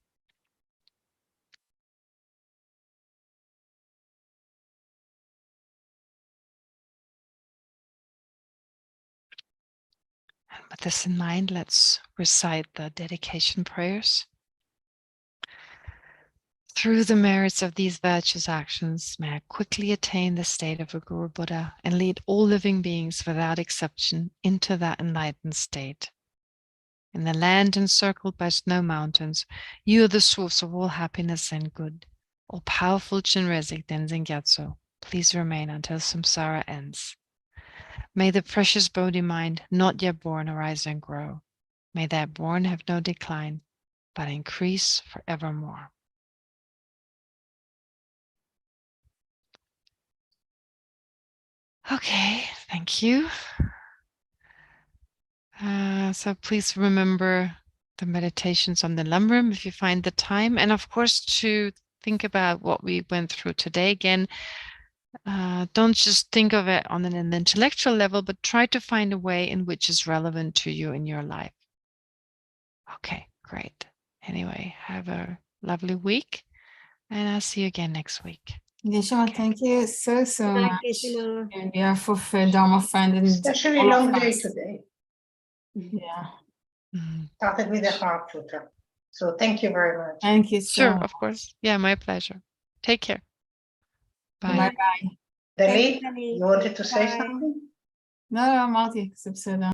And with this in mind, let's recite the dedication prayers. Through the merits of these virtuous actions, may I quickly attain the state of a Guru Buddha and lead all living beings without exception into that enlightened state. In the land encircled by snow mountains, you are the source of all happiness and good. All powerful Chinrezig Tenzin Gyatso, please remain until samsara ends. May the precious Bodhi mind not yet born arise and grow. May that born have no decline, but increase forevermore. Okay, thank you. So please remember the meditations on the Lamrim if you find the time. And of course, to think about what we went through today. Again, don't just think of it on an intellectual level, but try to find a way in which is relevant to you in your life. Okay, great. Anyway, have a lovely week, and I'll see you again next week. Geshe, thank you so much. On behalf of Dharma Friend and Especially all of long day us. today. Yeah, Started with a heart tutor. So thank you very much. thank you so Sure, much. of course. Yeah, my pleasure. Take care. Bye. Bye bye. Dali, you wanted to say something? לא, אמרתי, זה בסדר.